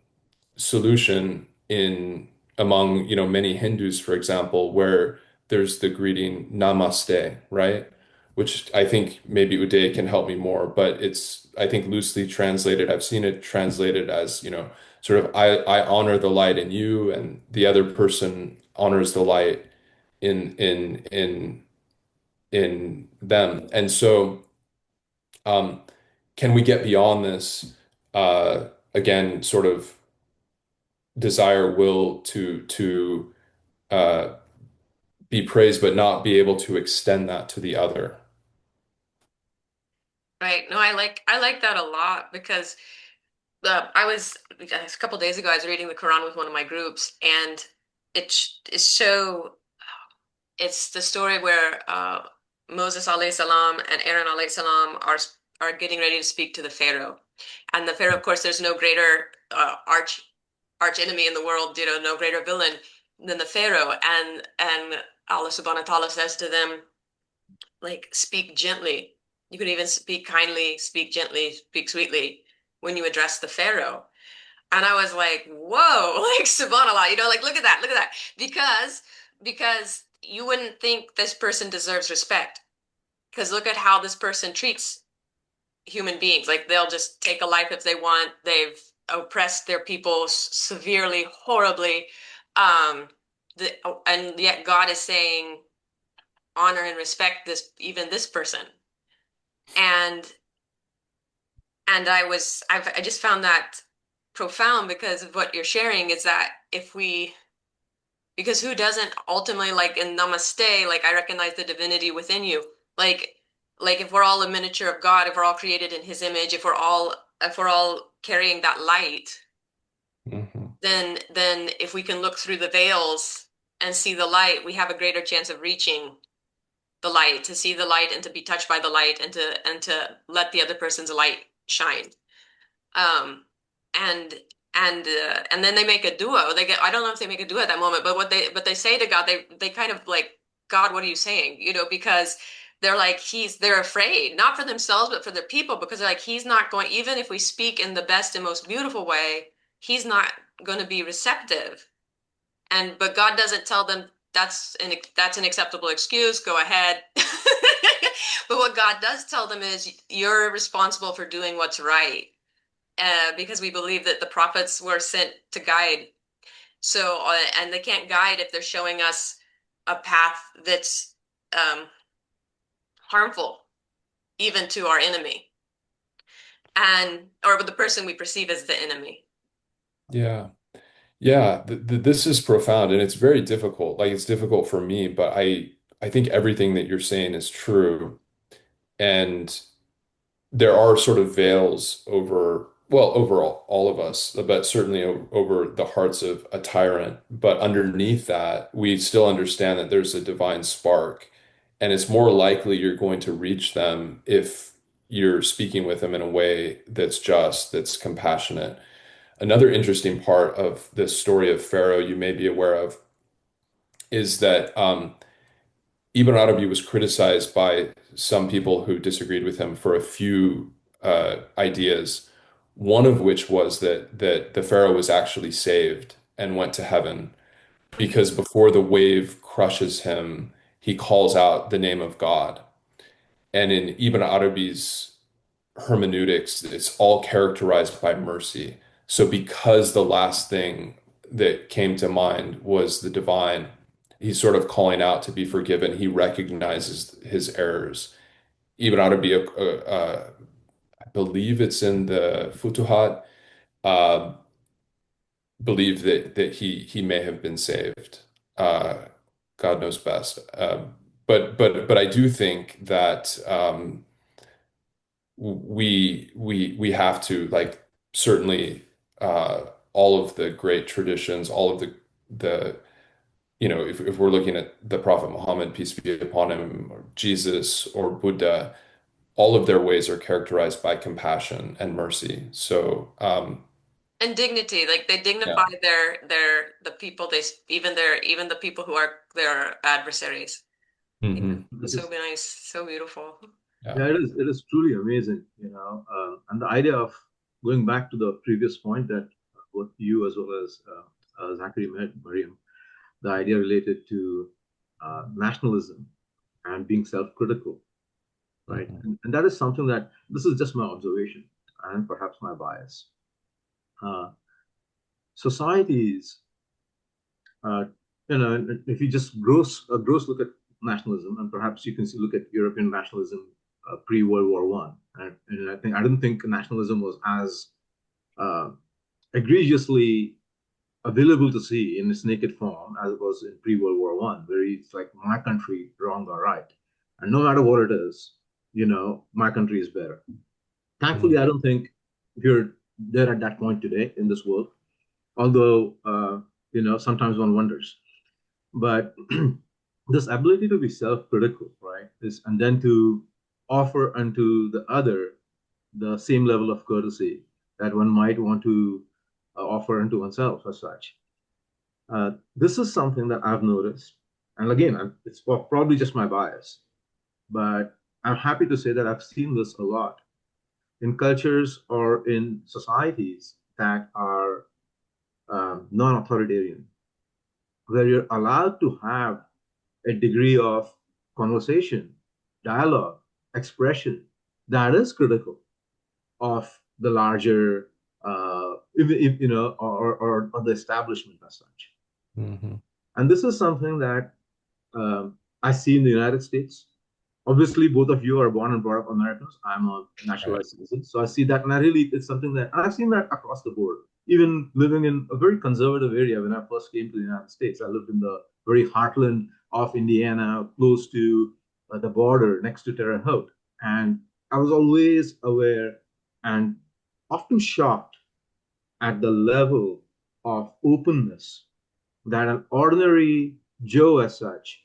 solution in among, many Hindus, for example, where there's the greeting Namaste, right? Which I think maybe Uday can help me more, but it's, I think, loosely translated. I've seen it translated as, sort of I honor the light in you, and the other person honors the light in in them. And so, um, can we get beyond this, again, sort of desire, will to uh, be praised, but not be able to extend that to the other? Right. No, I like that a lot because I was a couple days ago I was reading the Quran with one of my groups, and it's so it's the story where Moses alayhi salam and Aaron alayhi salam are getting ready to speak to the Pharaoh. And the Pharaoh, of course, there's no greater arch enemy in the world, no greater villain than the Pharaoh. And Allah subhanahu wa ta'ala says to them, like, speak gently. You can even speak kindly, speak gently, speak sweetly when you address the Pharaoh. And I was like, whoa, like subhanAllah, like look at that. Because you wouldn't think this person deserves respect. Because look at how this person treats human beings. Like they'll just take a life if they want. They've oppressed their people severely, horribly. Um, and yet God is saying, honor and respect this person. And I just found that profound because of what you're sharing is that because who doesn't ultimately, like in Namaste, like I recognize the divinity within you. Like if we're all a miniature of God, if we're all created in his image, if we're all carrying that light, Hmm. then if we can look through the veils and see the light, we have a greater chance of reaching the light, to see the light and to be touched by the light and to let the other person's light shine. Um, and and then they make a duo. I don't know if they make a duo at that moment, but they say to God, they kind of like, God, what are you saying? Because they're afraid, not for themselves, but for their people, because they're like, he's not going, even if we speak in the best and most beautiful way, he's not going to be receptive. But God doesn't tell them that's an acceptable excuse. Go ahead. But what God does tell them is you're responsible for doing what's right, because we believe that the prophets were sent to guide. So, and they can't guide if they're showing us a path that's um, harmful, even to our enemy, or the person we perceive as the enemy. Yeah. Yeah, this is profound and it's very difficult. Like it's difficult for me, but I think everything that you're saying is true. And there are sort of veils over, well, overall, all of us, but certainly over the hearts of a tyrant. But underneath that, we still understand that there's a divine spark, and it's more likely you're going to reach them if you're speaking with them in a way that's just, that's compassionate. Another interesting part of the story of Pharaoh you may be aware of is that Ibn Arabi was criticized by some people who disagreed with him for a few ideas. One of which was that the Pharaoh was actually saved and went to heaven because before the wave crushes him, he calls out the name of God. And in Ibn Arabi's hermeneutics, it's all characterized by mercy. So because the last thing that came to mind was the divine, he's sort of calling out to be forgiven. He recognizes his errors. Ibn Arabi, I believe it's in the Futuhat, uh, believe that he may have been saved. Uh, God knows best. But I do think that we have to like certainly all of the great traditions, all of the if we're looking at the Prophet Muhammad, peace be upon him, or Jesus or Buddha, all of their ways are characterized by compassion and mercy. So And dignity, like they dignify yeah. the people, even the people who are their adversaries. Yeah. Hmm. This So is, nice, so beautiful. Yeah. yeah, it is truly amazing, and the idea of going back to the previous point that both you as well as Zachary met Maryam, the idea related to nationalism and being self-critical, right? Hmm. And that is something that this is just my observation and perhaps my bias. Uh, Societies, uh, if you just gross look at nationalism, and perhaps you can look at European nationalism pre-World War One, and I didn't think nationalism was as uh, egregiously available to see in its naked form as it was in pre-World War One, where it's like my country, wrong or right, and no matter what it is, my country is better. Thankfully, I don't think we're there at that point today in this world, although sometimes one wonders. But this ability to be self-critical, right, is and then to offer unto the other the same level of courtesy that one might want to offer unto oneself as such. This is something that I've noticed, and again, it's probably just my bias, but I'm happy to say that I've seen this a lot in cultures or in societies that are non-authoritarian, where you're allowed to have a degree of conversation, dialogue, expression that is critical of the larger, or the establishment as such. Hmm. And this is something that I see in the United States. Obviously, both of you are born and brought up Americans. I'm a Right. naturalized citizen. So I see that, and I really, it's something that, and I've seen that across the board. Even living in a very conservative area when I first came to the United States, I lived in the very heartland of Indiana, close to the border next to Terre Haute. And I was always aware and often shocked at the level of openness that an ordinary Joe, as such,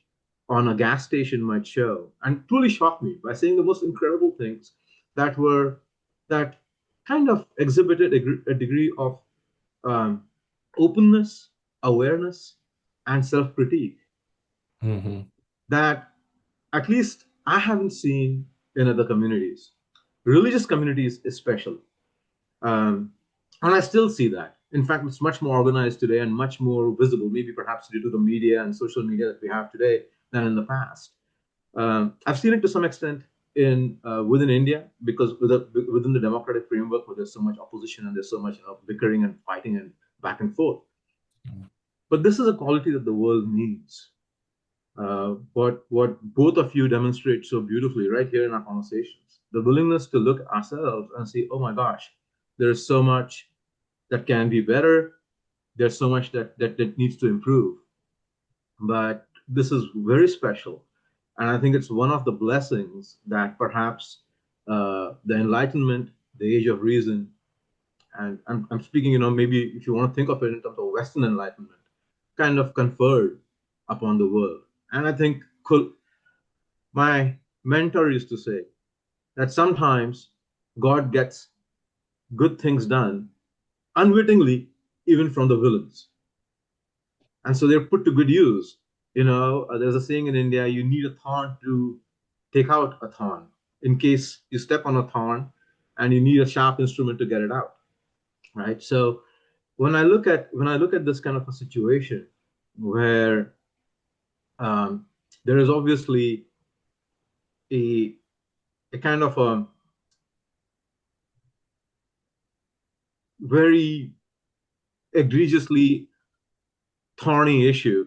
on a gas station might show, and truly shocked me by saying the most incredible things that were that kind of exhibited a degree of um, openness, awareness, and self-critique Hmm. that at least I haven't seen in other communities, religious communities especially. Um, and I still see that. In fact, it's much more organized today and much more visible, maybe perhaps due to the media and social media that we have today than in the past. I've seen it to some extent in within India because within the democratic framework where there's so much opposition and there's so much bickering and fighting and back and forth. But this is a quality that the world needs. What both of you demonstrate so beautifully right here in our conversations, the willingness to look at ourselves and see, oh my gosh, there's so much that can be better. There's so much that needs to improve. But this is very special. And I think it's one of the blessings that perhaps the Enlightenment, the Age of Reason, and I'm speaking, maybe if you want to think of it in terms of Western Enlightenment, kind of conferred upon the world. And I think my mentor used to say that sometimes God gets good things done unwittingly, even from the villains. And so they're put to good use. There's a saying in India, you need a thorn to take out a thorn in case you step on a thorn and you need a sharp instrument to get it out, right? So when I look at this kind of a situation where um, there is obviously a, a kind of a very egregiously thorny issue,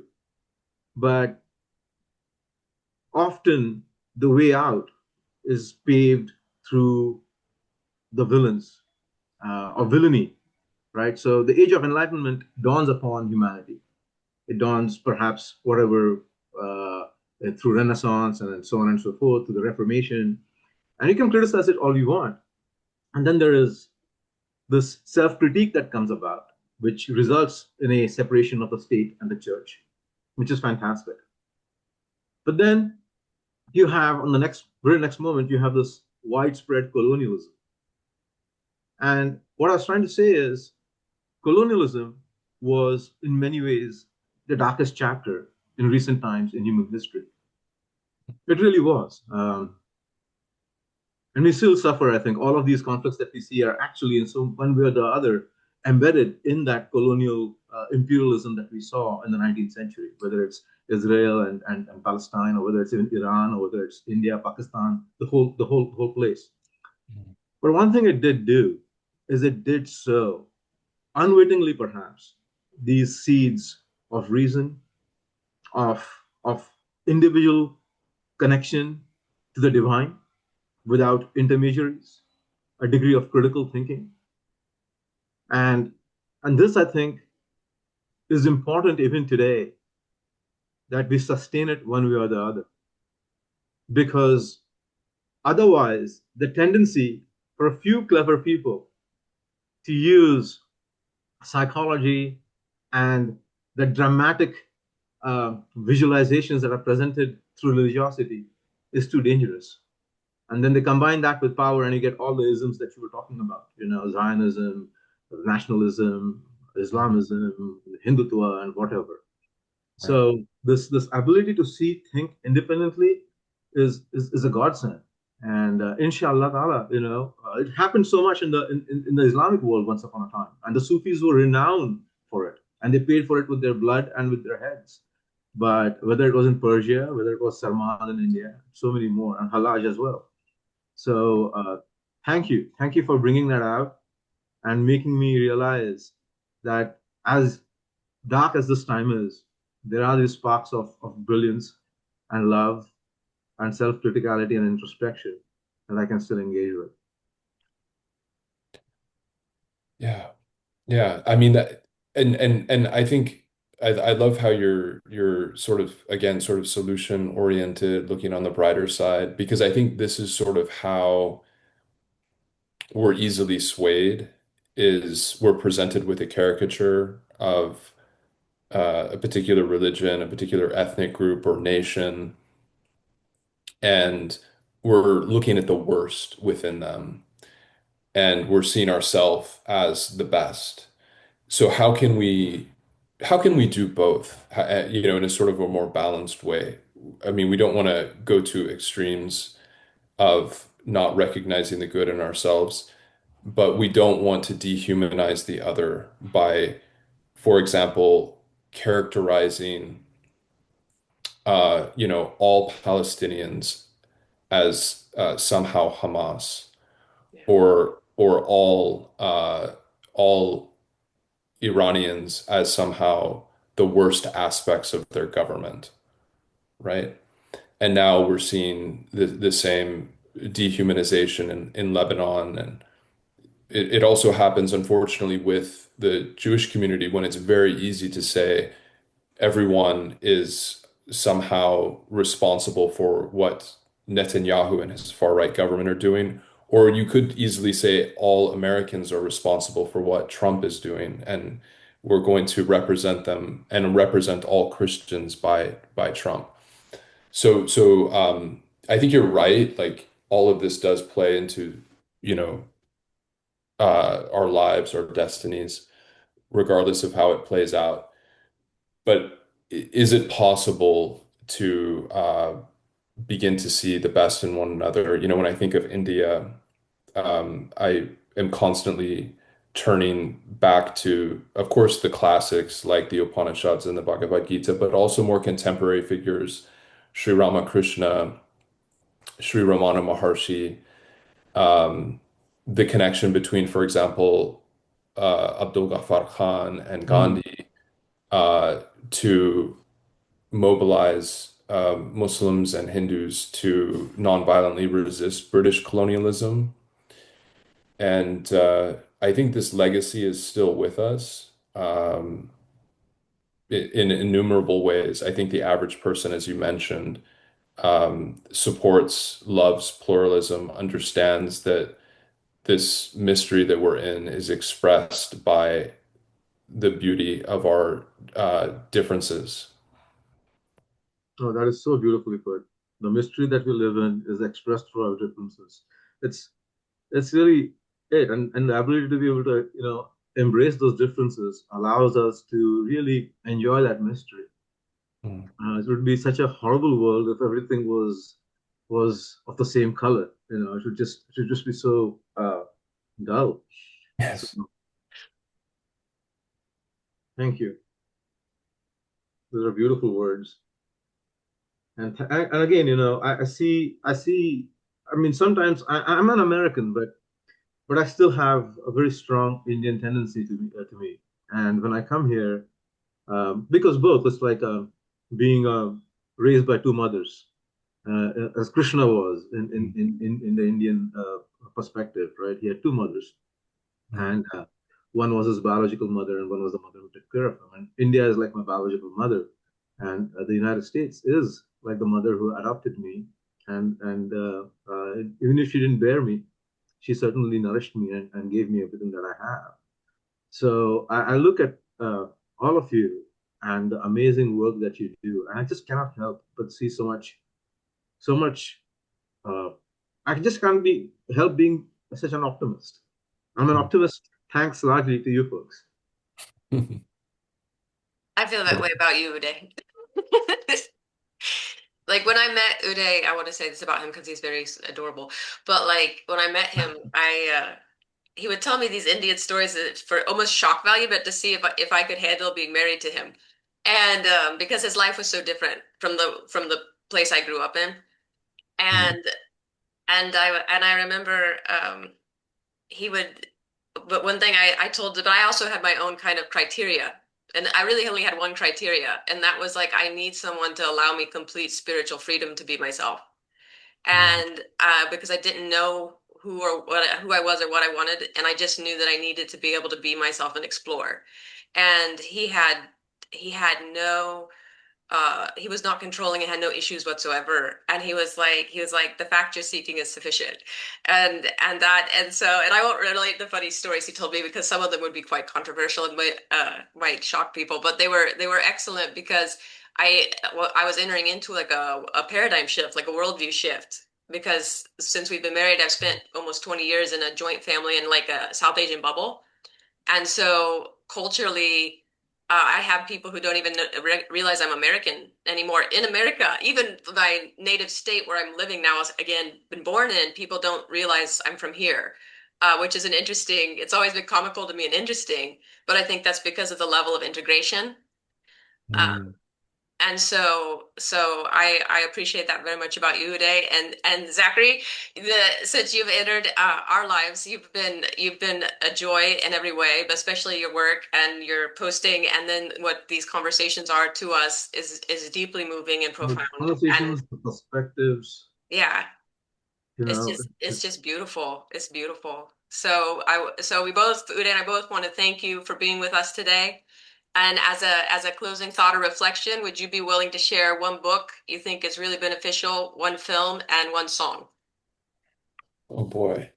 but often the way out is paved through the villains or villainy, right? So the age of enlightenment dawns upon humanity. It dawns perhaps whatever through Renaissance and so on and so forth, to the Reformation. And you can criticize it all you want. And then there is this self critique that comes about, which results in a separation of the state and the church, which is fantastic. But then you have, on the very next moment, you have this widespread colonialism. And what I was trying to say is colonialism was, in many ways, the darkest chapter in recent times in human history. It really was. And we still suffer, I think. All of these conflicts that we see are actually, in some one way or the other, embedded in that colonial imperialism that we saw in the 19th century, whether it's Israel and Palestine, or whether it's even Iran, or whether it's India, Pakistan, the whole place. But one thing it did do is it did sow, unwittingly perhaps, these seeds of reason, of of individual connection to the divine without intermediaries, a degree of critical thinking. And and this, I think, is important even today, that we sustain it one way or the other. Because otherwise, the tendency for a few clever people to use psychology and the dramatic visualizations that are presented through religiosity is too dangerous. And then they combine that with power, and you get all the isms that you were talking about, Zionism, nationalism, Islamism, Hindutva, and whatever. Right. So this ability to see, think independently is a godsend. And inshallah ta'ala, it happened so much in the Islamic world once upon a time. And the Sufis were renowned for it. And they paid for it with their blood and with their heads. But whether it was in Persia, whether it was Sarman in India, so many more, and Halaj as well. So thank you. Thank you for bringing that out and making me realize that as dark as this time is, there are these sparks of brilliance. and love and self-criticality and introspection that I can still engage with. Yeah. Yeah. I mean that and I think I love how you're sort of again sort of solution oriented, looking on the brighter side, because I think this is sort of how we're easily swayed is we're presented with a caricature of a particular religion, a particular ethnic group or nation, and we're looking at the worst within them, and we're seeing ourselves as the best. So how can we do both, in a sort of a more balanced way? I mean, we don't want to go to extremes of not recognizing the good in ourselves, but we don't want to dehumanize the other by, for example, characterizing, all Palestinians as somehow Hamas, Yeah. or all Iranians as somehow the worst aspects of their government, right? And now we're seeing the same dehumanization in Lebanon, and it also happens, unfortunately, with the Jewish community when it's very easy to say everyone is somehow responsible for what Netanyahu and his far-right government are doing. Or you could easily say all Americans are responsible for what Trump is doing, and we're going to represent them and represent all Christians by Trump. So I think you're right. Like all of this does play into, you know, our lives, our destinies, regardless of how it plays out. But is it possible to begin to see the best in one another? When I think of India, I am constantly turning back to, of course, the classics like the Upanishads and the Bhagavad Gita, but also more contemporary figures, Sri Ramakrishna, Sri Ramana Maharshi, um, the connection between, for example, Abdul Ghaffar Khan and Mm. Gandhi, to mobilize Muslims and Hindus to nonviolently resist British colonialism. And I think this legacy is still with us, in innumerable ways. I think the average person, as you mentioned, supports, loves pluralism, understands that this mystery that we're in is expressed by the beauty of our differences. Oh, that is so beautifully put. The mystery that we live in is expressed through our differences. It's it's really it, and the ability to be able to embrace those differences allows us to really enjoy that mystery. Mm. It would be such a horrible world if everything was of the same color. It should just be so dull. So Yes. thank you. Those are beautiful words. And again, I see. I mean, sometimes I'm an American, but I still have a very strong Indian tendency to me. And when I come here, because both it's like being raised by two mothers, as Krishna was in the Indian perspective, right? He had two mothers, Mm. and one was his biological mother, and one was the mother who took care of him. And India is like my biological mother, and the United States is like the mother who adopted me, and even if she didn't bear me, she certainly nourished me and gave me everything that I have. So I look at all of you and the amazing work that you do, and I just cannot help but see so much. Uh, I just can't be help being such an optimist. I'm an Mm. optimist thanks largely to you folks. I feel that way Well, about you, Uday. Like when I met Uday, I want to say this about him because he's very adorable. But like when I met him, he would tell me these Indian stories that for almost shock value, but to see if I could handle being married to him, and because his life was so different from the place I grew up in, mm. and and I remember he would. But one thing I told, but I also had my own kind of criteria. And I really only had one criteria, and that was like I need someone to allow me complete spiritual freedom to be myself. Mm. And because I didn't know who I was or what I wanted, and I just knew that I needed to be able to be myself and explore. And he had no he was not controlling and had no issues whatsoever. And he was like the fact you're seeking is sufficient. And I won't relate the funny stories he told me because some of them would be quite controversial and might shock people, but they were excellent because I was entering into like a paradigm shift, like a worldview shift. Because since we've been married, I've spent almost 20 years in a joint family in like a South Asian bubble. And so culturally, I have people who don't even realize I'm American anymore in America. Even my native state where I'm living now is again been born in. People don't realize I'm from here, which is an interesting. It's always been comical to me and interesting, but I think that's because of the level of integration. Uh, Mm. and so I appreciate that very much about you, Uday, and Zachary. Since you've entered our lives, you've been a joy in every way, but especially your work and your posting, and then what these conversations are to us is deeply moving and The profound. And conversations, the perspectives, yeah, you it's know, just it's just beautiful. It's beautiful. So we both, Uday and I both want to thank you for being with us today. And as a closing thought or reflection, would you be willing to share one book you think is really beneficial, one film, and one song? Oh boy.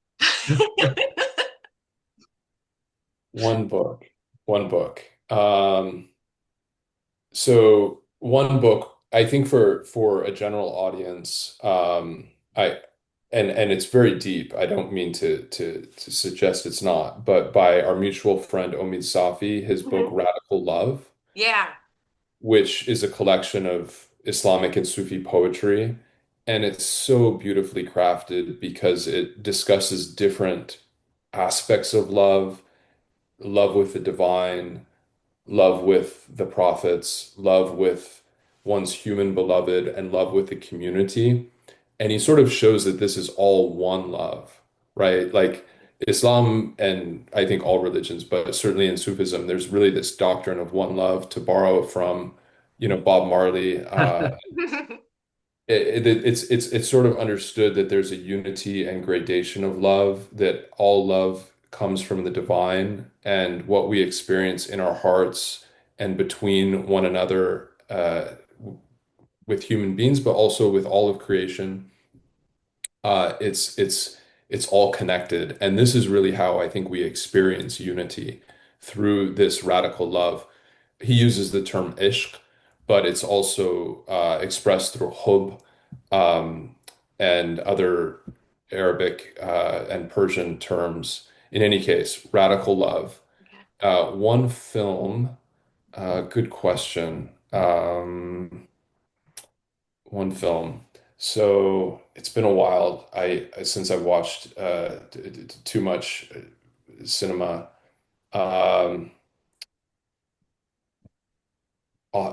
One book. One book. So one book, I think for a general audience, I and it's very deep. I don't mean to suggest it's not, but by our mutual friend Omid Safi, his book Mhm. Radical Love, Yeah, which is a collection of Islamic and Sufi poetry. And it's so beautifully crafted because it discusses different aspects of love, love with the divine, love with the prophets, love with one's human beloved, and love with the community. And he sort of shows that this is all one love, right? Like Islam and I think all religions, but certainly in Sufism, there's really this doctrine of one love to borrow from, Bob Marley. It's sort of understood that there's a unity and gradation of love, that all love comes from the divine, and what we experience in our hearts and between one another, with human beings, but also with all of creation. It's all connected, and this is really how I think we experience unity through this radical love. He uses the term ishq, but it's also expressed through hub, um, and other Arabic and Persian terms. In any case, radical love. One film, good question. One film. So it's been a while. Since I've watched too much cinema. Um,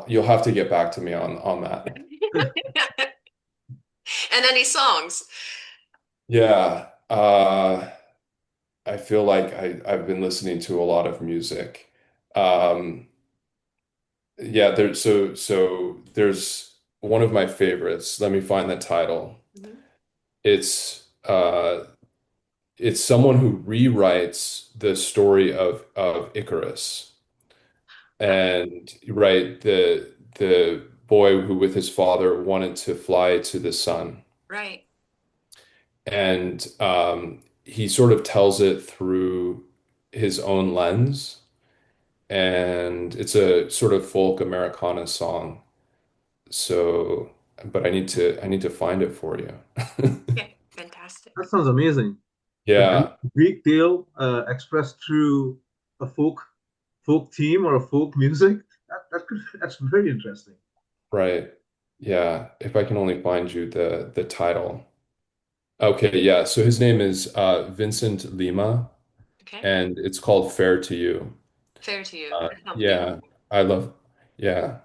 you'll have to get back to me on that. and any songs. Yeah. I feel like I've been listening to a lot of music. Um, yeah, there's one of my favorites. Let me find the title. Mhm. It's it's someone who rewrites the story of Icarus. And right, the boy who with his father wanted to fly to the sun. Right. And he sort of tells it through his own lens. And it's a sort of folk Americana song. So, but I need to find it for you. Okay. Fantastic. that sounds amazing. A Yeah, Greek tale expressed through a folk theme or a folk music. That's very interesting. right. Yeah, if I can only find you the title. Okay, yeah. So his name is Vincent Lima, Okay. and it's called Fair to You. Fair to you. That sounds Yeah, beautiful. I love, yeah,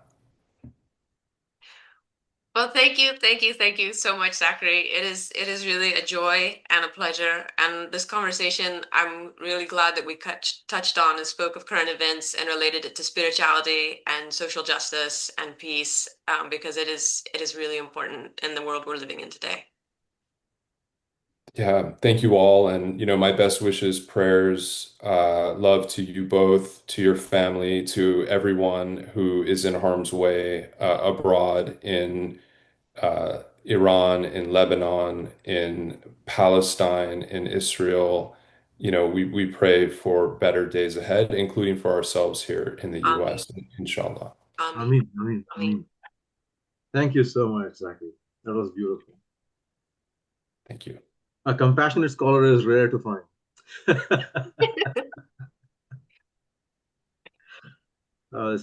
Well, thank you so much, Zachary. It is really a joy and a pleasure. And this conversation, I'm really glad that we touched on and spoke of current events and related it to spirituality and social justice and peace, because it is really important in the world we're living in today. Yeah, thank you all. And, my best wishes, prayers, love to you both, to your family, to everyone who is in harm's way abroad in Iran, in Lebanon, in Palestine, in Israel. We pray for better days ahead, including for ourselves here in the Amen. US, inshallah. Amen. Amin, Amin, Amen. Amin. Thank you so much, Zachary. That was beautiful. Thank you. A compassionate scholar is rare to find. It's